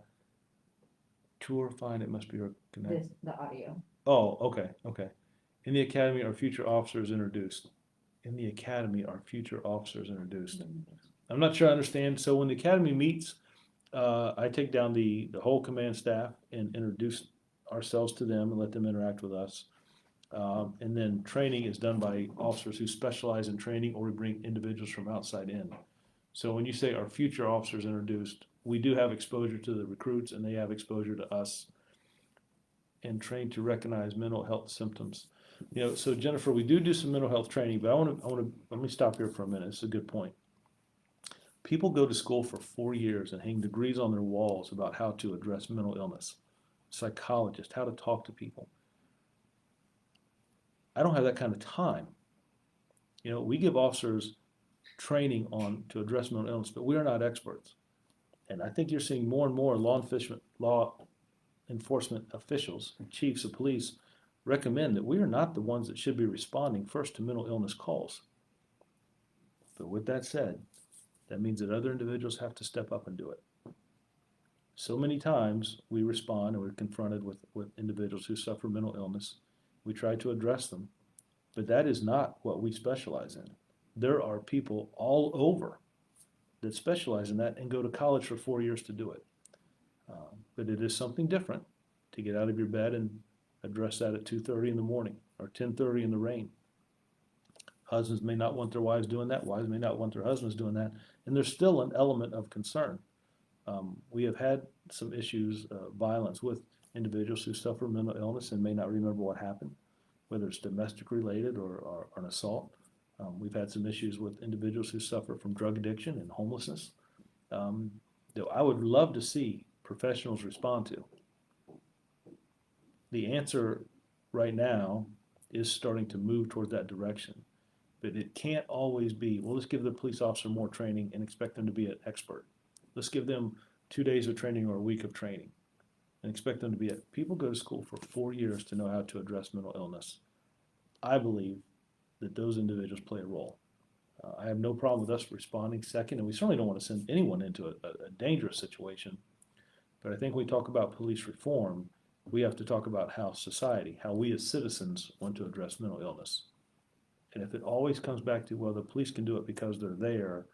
fine. It must be her connect. The audio. Oh, okay. In the academy, our future officers introduced. In the academy, our future officers introduced. I'm not sure I understand. So when the academy meets, I take down the whole command staff and introduce ourselves to them and let them interact with us. And then training is done by officers who specialize in training, or we bring individuals from outside in. So when you say our future officers introduced, we do have exposure to the recruits and they have exposure to us, and trained to recognize mental health symptoms. So Jennifer, we do some mental health training, but let me stop here for a minute. It's a good point. People go to school for 4 years and hang degrees on their walls about how to address mental illness. Psychologists, how to talk to people. I don't have that kind of time. We give officers training to address mental illness, but we are not experts. And I think you're seeing more and more law enforcement officials and chiefs of police recommend that we are not the ones that should be responding first to mental illness calls. But with that said, that means that other individuals have to step up and do it. So many times we respond and we're confronted with individuals who suffer mental illness. We try to address them, but that is not what we specialize in. There are people all over that specialize in that and go to college for 4 years to do it. But it is something different to get out of your bed and address that at 2:30 in the morning or 10:30 in the rain. Husbands may not want their wives doing that. Wives may not want their husbands doing that. And there's still an element of concern. We have had some issues, violence with individuals who suffer mental illness and may not remember what happened. whether it's domestic related or an assault. We've had some issues with individuals who suffer from drug addiction and homelessness. That I would love to see professionals respond to. The answer right now is starting to move toward that direction. But it can't always be, well, let's give the police officer more training and expect them to be an expert. Let's give them 2 days of training or a week of training and expect them to be people go to school for 4 years to know how to address mental illness. I believe that those individuals play a role. I have no problem with us responding second, and we certainly don't want to send anyone into a dangerous situation. But I think when we talk about police reform, we have to talk about how society, how we as citizens want to address mental illness. And if it always comes back to, well, the police can do it because they're there,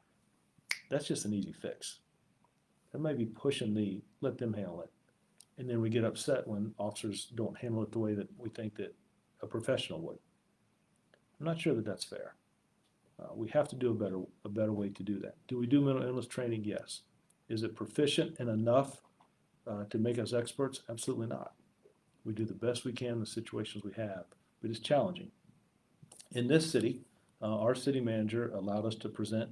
that's just an easy fix. That might be pushing let them handle it. And then we get upset when officers don't handle it the way that we think that a professional would. I'm not sure that that's fair. We have to do a better way to do that. Do we do mental illness training? Yes. Is it proficient and enough to make us experts? Absolutely not. We do the best we can in the situations we have, but it's challenging. In this city, our city manager allowed us to present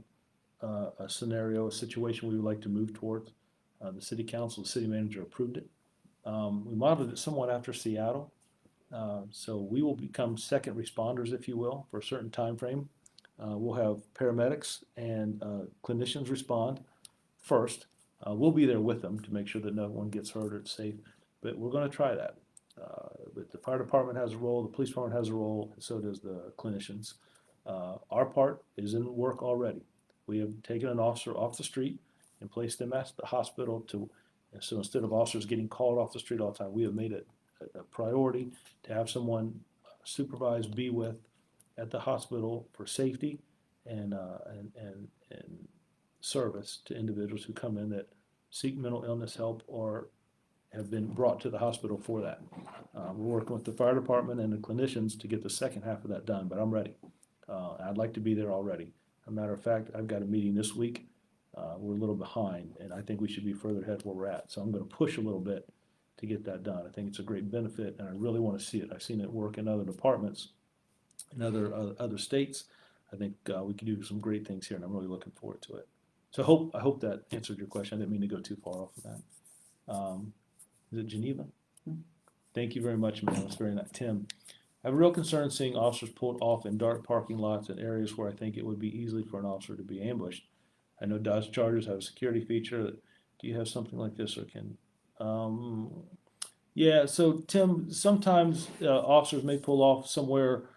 a scenario, a situation we would like to move towards. The city council, the city manager approved it. We modeled it somewhat after Seattle. So we will become second responders, if you will, for a certain time frame. We'll have paramedics and clinicians respond first. We'll be there with them to make sure that no one gets hurt or it's safe, but we're going to try that. But the fire department has a role, the police department has a role, and so does the clinicians. Our part is in work already. We have taken an officer off the street and placed them at the hospital so instead of officers getting called off the street all the time, we have made it a priority to have someone supervised, be with at the hospital for safety and service to individuals who come in that seek mental illness help or have been brought to the hospital for that. We're working with the fire department and the clinicians to get the second half of that done, but I'm ready. I'd like to be there already. As a matter of fact, I've got a meeting this week. We're a little behind, and I think we should be further ahead where we're at. So I'm going to push a little bit to get that done. I think it's a great benefit, and I really want to see it. I've seen it work in other departments, in other states. I think we can do some great things here, and I'm really looking forward to it. So I hope that answered your question. I didn't mean to go too far off of that. Is it Geneva? Thank you very much, man. That's very nice. Tim, I have a real concern seeing officers pulled off in dark parking lots in areas where I think it would be easy for an officer to be ambushed. I know Dodge Chargers have a security feature. Do you have something like this, or can? Yeah, so Tim, sometimes officers may pull off somewhere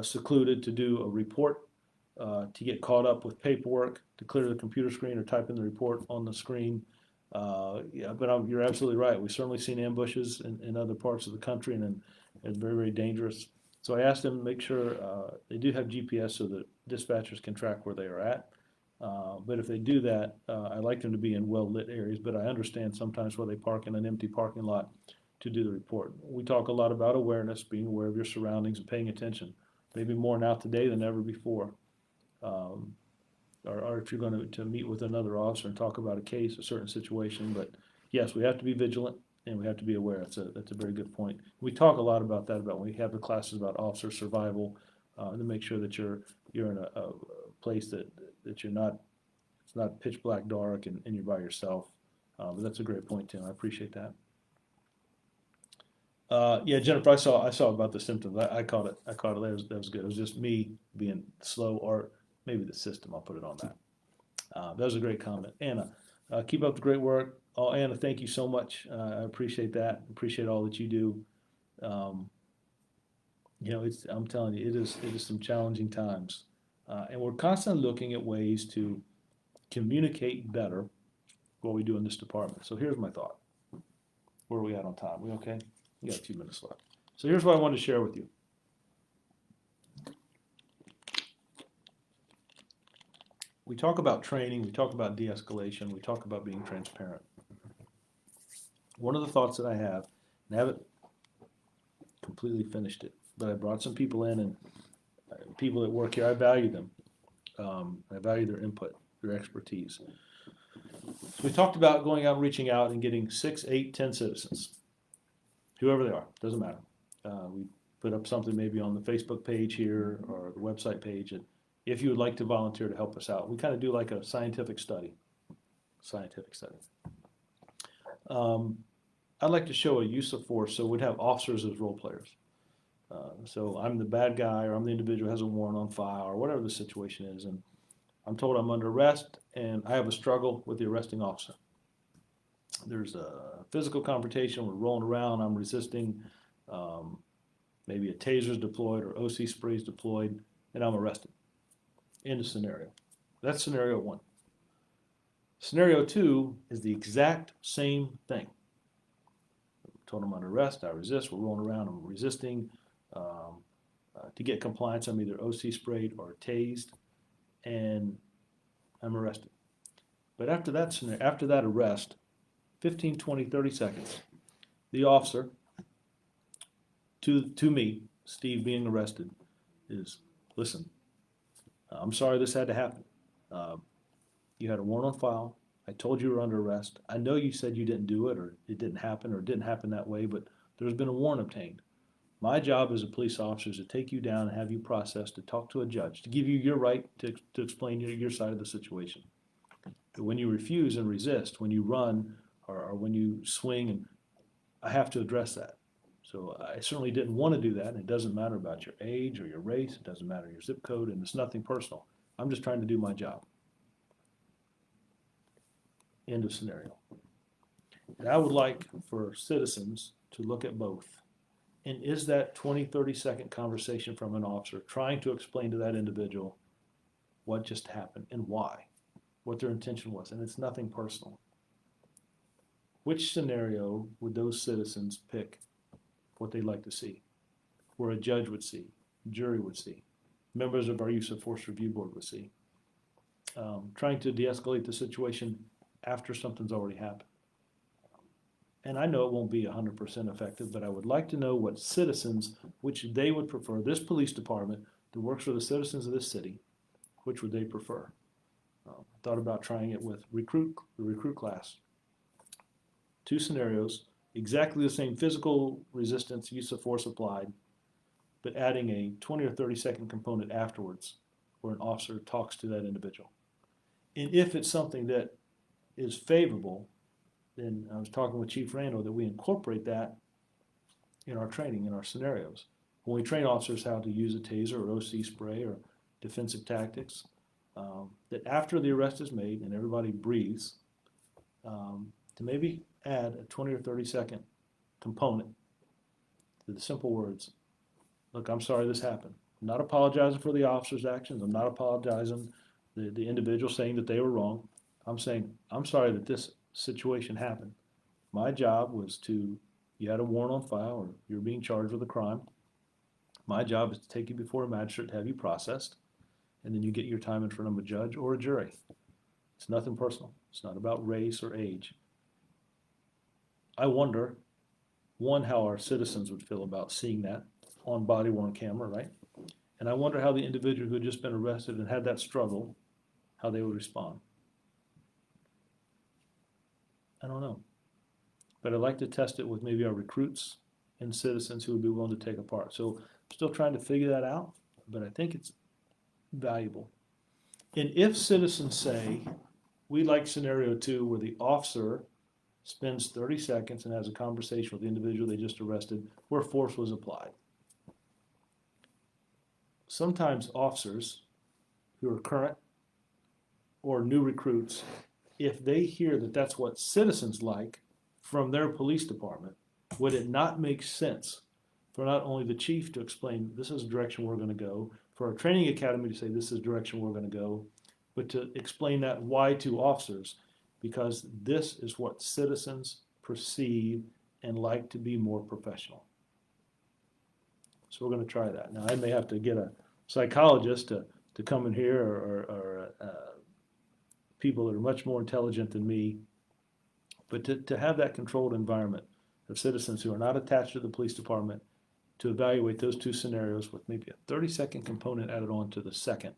secluded to do a report, to get caught up with paperwork, to clear the computer screen or type in the report on the screen. Yeah, but you're absolutely right. We've certainly seen ambushes in other parts of the country, and it's very, very dangerous. So I asked them to make sure they do have GPS so that dispatchers can track where they are at. But if they do that, I like them to be in well-lit areas, but I understand sometimes where they park in an empty parking lot to do the report. We talk a lot about awareness, being aware of your surroundings and paying attention, maybe more now today than ever before. Or if you're going to meet with another officer and talk about a case, a certain situation. But yes, we have to be vigilant and we have to be aware. That's a very good point. We talk a lot about that, about when we have the classes about officer survival, to make sure that you're in a place that you're not, it's not pitch black dark and you're by yourself. But that's a great point, Tim. I appreciate that. Yeah, Jennifer, I saw about the symptoms. I caught it. That was good. It was just me being slow, or maybe the system. I'll put it on that. That was a great comment. Anna, keep up the great work. Oh, Anna, thank you so much. I appreciate that. Appreciate all that you do. I'm telling you, it is some challenging times. And we're constantly looking at ways to communicate better what we do in this department. So here's my thought. Where are we at on time? We okay? We got a few minutes left. So here's what I wanted to share with you. We talk about training, we talk about de-escalation, we talk about being transparent. One of the thoughts that I have, and I haven't completely finished it, but I brought some people in, and people that work here, I value them. I value their input, their expertise. So we talked about going out and reaching out and getting 6, 8, 10 citizens, whoever they are, doesn't matter. We put up something maybe on the Facebook page here or the website page, and if you would like to volunteer to help us out. We kind of do like a scientific study. I'd like to show a use of force, so we'd have officers as role players. So I'm the bad guy, or I'm the individual who has a warrant on file, or whatever the situation is, and I'm told I'm under arrest, and I have a struggle with the arresting officer. There's a physical confrontation, we're rolling around, I'm resisting, maybe a taser's deployed or OC spray's deployed, and I'm arrested. End of scenario. That's scenario one. Scenario two is the exact same thing. Told I'm under arrest, I resist, we're rolling around, I'm resisting. To get compliance, I'm either OC sprayed or tased, and I'm arrested. But after that arrest, 15, 20, 30 seconds, the officer, to me, Steve being arrested, is, listen, I'm sorry this had to happen. You had a warrant on file. I told you were under arrest. I know you said you didn't do it, or it didn't happen, or it didn't happen that way, but there's been a warrant obtained. My job as a police officer is to take you down and have you processed, to talk to a judge, to give you your right to explain your side of the situation. But when you refuse and resist, when you run, or when you swing, and I have to address that. So I certainly didn't want to do that, and it doesn't matter about your age or your race, it doesn't matter your zip code, and it's nothing personal. I'm just trying to do my job. End of scenario. And I would like for citizens to look at both. And is that 20, 30-second conversation from an officer trying to explain to that individual what just happened and why, what their intention was, and it's nothing personal. Which scenario would those citizens pick what they'd like to see, where a judge would see, jury would see, members of our Use of Force Review Board would see, trying to de-escalate the situation after something's already happened? And I know it won't be 100% effective, but I would like to know what citizens, which they would prefer, this police department that works for the citizens of this city, which would they prefer? I thought about trying it with the recruit class. 2 scenarios, exactly the same physical resistance, use of force applied, but adding a 20 or 30-second component afterwards where an officer talks to that individual. And if it's something that is favorable, then I was talking with Chief Randall that we incorporate that in our training, in our scenarios. When we train officers how to use a taser or OC spray or defensive tactics, that after the arrest is made and everybody breathes, to maybe add a 20 or 30-second component to the simple words, look, I'm sorry this happened. I'm not apologizing for the officer's actions. I'm not apologizing the individual saying that they were wrong. I'm saying, I'm sorry that this situation happened. My job was you had a warrant on file, or you're being charged with a crime. My job is to take you before a magistrate to have you processed, and then you get your time in front of a judge or a jury. It's nothing personal. It's not about race or age. I wonder, one, how our citizens would feel about seeing that on body-worn camera, right? And I wonder how the individual who had just been arrested and had that struggle, how they would respond. I don't know. But I'd like to test it with maybe our recruits and citizens who would be willing to take a part. So I'm still trying to figure that out, but I think it's valuable. And if citizens say, we like scenario 2 where the officer spends 30 seconds and has a conversation with the individual they just arrested where force was applied. Sometimes officers who are current or new recruits, if they hear that that's what citizens like from their police department, would it not make sense for not only the chief to explain this is the direction we're going to go, for our training academy to say this is the direction we're going to go, but to explain that why to officers? Because this is what citizens perceive and like to be more professional. So we're going to try that. Now I may have to get a psychologist to come in here, or people that are much more intelligent than me, but to have that controlled environment of citizens who are not attached to the police department, to evaluate those 2 scenarios with maybe a 30-second component added on to the second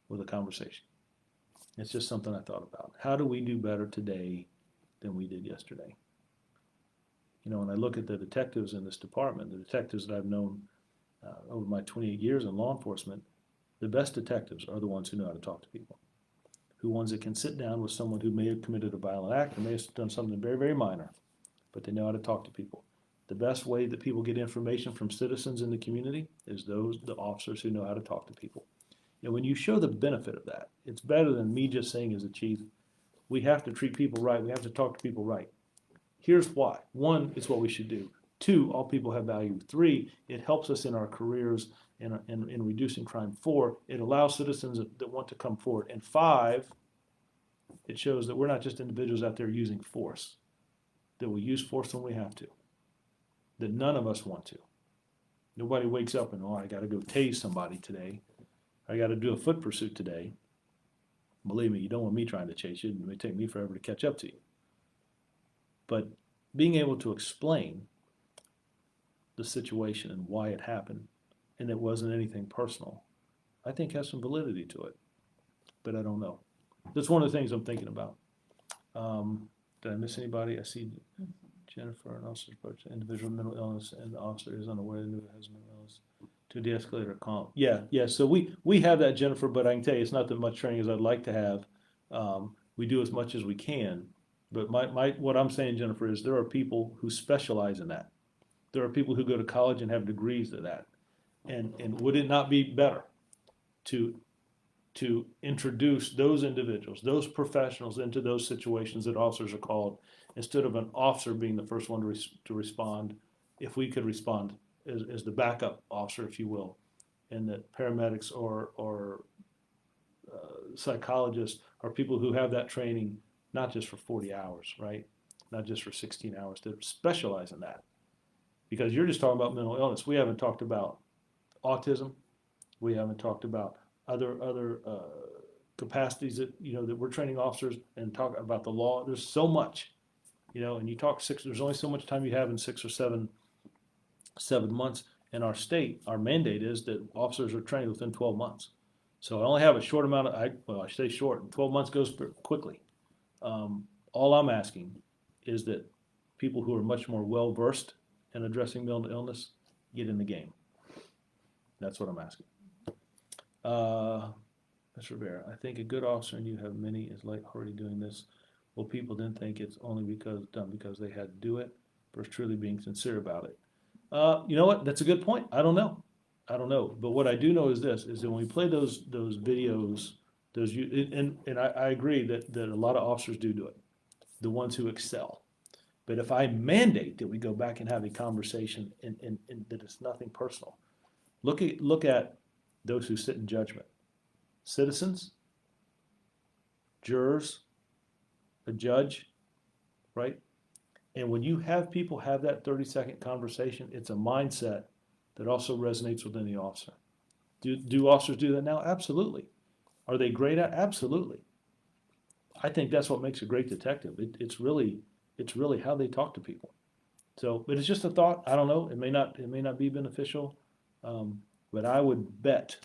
with a conversation. It's just something I thought about. How do we do better today than we did yesterday? When I look at the detectives in this department, the detectives that I've known over my 28 years in law enforcement, the best detectives are the ones who know how to talk to people, ones that can sit down with someone who may have committed a violent act or may have done something very, very minor, but they know how to talk to people. The best way that people get information from citizens in the community is the officers who know how to talk to people. And when you show the benefit of that, it's better than me just saying as a chief, we have to treat people right, we have to talk to people right. Here's why. One, it's what we should do. Two, all people have value. Three, it helps us in our careers and in reducing crime. Four, it allows citizens that want to come forward. And five, it shows that we're not just individuals out there using force, that we use force when we have to, that none of us want to. Nobody wakes up and, I got to go tase somebody today. I got to do a foot pursuit today. Believe me, you don't want me trying to chase you. It may take me forever to catch up to you. But being able to explain the situation and why it happened, and it wasn't anything personal, I think has some validity to it. But I don't know. That's one of the things I'm thinking about. Did I miss anybody? I see Jennifer, an officer's approach to individual mental illness, and the officer is unaware that it has mental illness to de-escalate or calm. Yeah. So we have that, Jennifer, but I can tell you it's not that much training as I'd like to have. We do as much as we can. But what I'm saying, Jennifer, is there are people who specialize in that. There are people who go to college and have degrees to that. And would it not be better to introduce those individuals, those professionals into those situations that officers are called, instead of an officer being the first one to respond, if we could respond as the backup officer, if you will, and that paramedics or psychologists are people who have that training, not just for 40 hours, right? Not just for 16 hours, to specialize in that. Because you're just talking about mental illness. We haven't talked about autism. We haven't talked about other capacities that, that we're training officers and talk about the law. There's so much, and you talk there's only so much time you have in 6 or 7 months. In our state, our mandate is that officers are trained within 12 months. So I only have a short amount of, I say short, 12 months goes quickly. All I'm asking is that people who are much more well-versed in addressing mental illness get in the game. That's what I'm asking. Mr. Rivera, I think a good officer, and you have many, is already doing this. Well, people then think it's only done because they had to do it versus truly being sincere about it. You know what? That's a good point. I don't know. But what I do know is this, is that when we play those videos, and I agree that a lot of officers do it, the ones who excel. But if I mandate that we go back and have a conversation and that it's nothing personal, look at those who sit in judgment. Citizens, jurors, a judge, right? And when you have people have that 30-second conversation, it's a mindset that also resonates within the officer. Do officers do that now? Absolutely. Are they great at? Absolutely. I think that's what makes a great detective. It's really how they talk to people. So, but it's just a thought. I don't know. It may not be beneficial, but I would bet,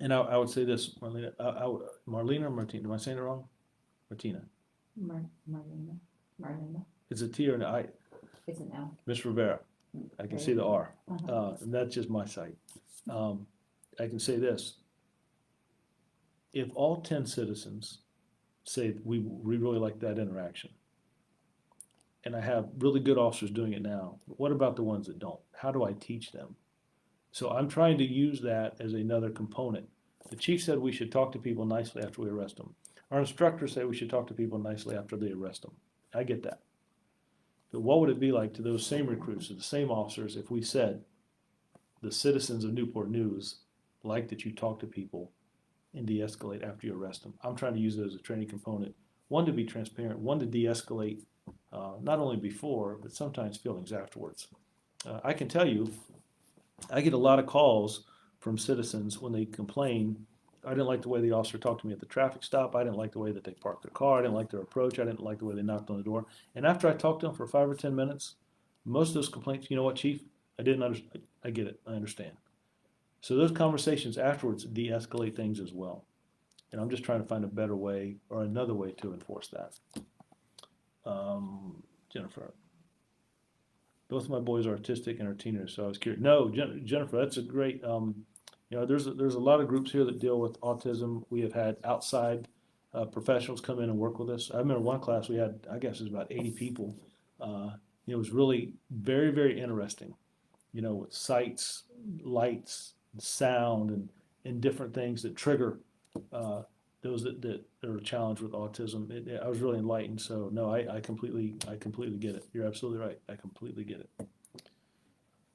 and I would say this, Marlena. Marlena or Martina? Am I saying it wrong? Martina. Marlena. It's a T or an I? It's an L. Ms. Rivera. I can see the R. Uh-huh. And that's just my sight. I can say this. If all 10 citizens say we really like that interaction, and I have really good officers doing it now, what about the ones that don't? How do I teach them? So I'm trying to use that as another component. The chief said we should talk to people nicely after we arrest them. Our instructors say we should talk to people nicely after they arrest them. I get that. But what would it be like to those same recruits, to the same officers, if we said the citizens of Newport News like that you talk to people and de-escalate after you arrest them? I'm trying to use it as a training component. One, to be transparent. One, to de-escalate not only before, but sometimes feelings afterwards. I can tell you, I get a lot of calls from citizens when they complain, I didn't like the way the officer talked to me at the traffic stop. I didn't like the way that they parked their car. I didn't like their approach. I didn't like the way they knocked on the door. And after I talked to them for 5 or 10 minutes, most of those complaints, you know what, Chief? I didn't understand. I get it. I understand. So those conversations afterwards de-escalate things as well. And I'm just trying to find a better way or another way to enforce that. Jennifer. Both of my boys are autistic and are teenagers, so I was curious. No, Jennifer, that's a great. There's a lot of groups here that deal with autism. We have had outside professionals come in and work with us. I remember one class we had, I guess it was about 80 people. It was really very, very interesting. With sights, lights, sound, and different things that trigger those that are challenged with autism. I was really enlightened. So no, I completely get it. You're absolutely right. I completely get it.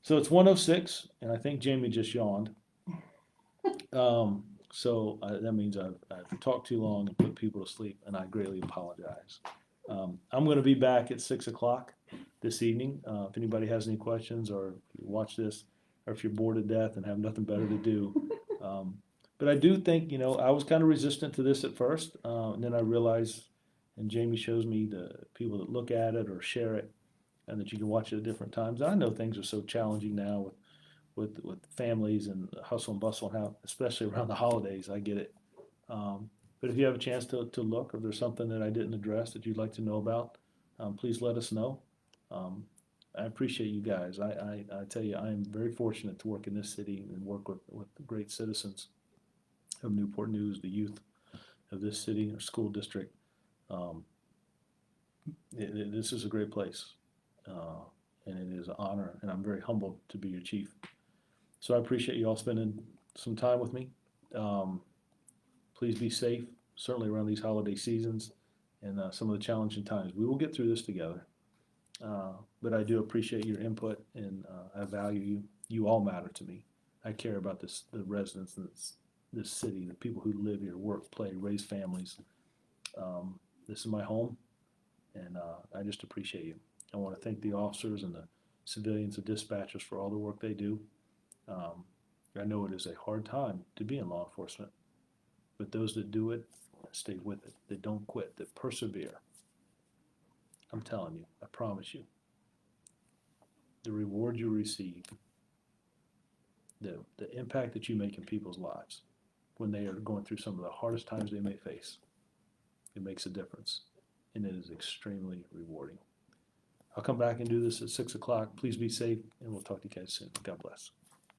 So it's 1:06, and I think Jamie just yawned. That means I've talked too long and put people to sleep, and I greatly apologize. I'm going to be back at 6 o'clock this evening. If anybody has any questions, or if you watch this, or if you're bored to death and have nothing better to do. But I do think, I was kind of resistant to this at first, and then I realized, and Jamie shows me the people that look at it or share it, and that you can watch it at different times. I know things are so challenging now with families and hustle and bustle, and how, especially around the holidays. I get it. But if you have a chance to look, or if there's something that I didn't address that you'd like to know about, please let us know. I appreciate you guys. I tell you, I am very fortunate to work in this city and work with the great citizens of Newport News, the youth of this city or school district. This is a great place, and it is an honor, and I'm very humbled to be your chief. So I appreciate you all spending some time with me. Please be safe, certainly around these holiday seasons and some of the challenging times. We will get through this together. But I do appreciate your input, and I value you. You all matter to me. I care about the residents of this city, the people who live here, work, play, raise families. This is my home, and I just appreciate you. I want to thank the officers and the civilians and dispatchers for all the work they do. I know it is a hard time to be in law enforcement, but those that do it stay with it, that don't quit, that persevere. I'm telling you, I promise you, the reward you receive, the impact that you make in people's lives when they are going through some of the hardest times they may face, it makes a difference, and it is extremely rewarding. I'll come back and do this at 6 o'clock. Please be safe, and we'll talk to you guys soon. God bless.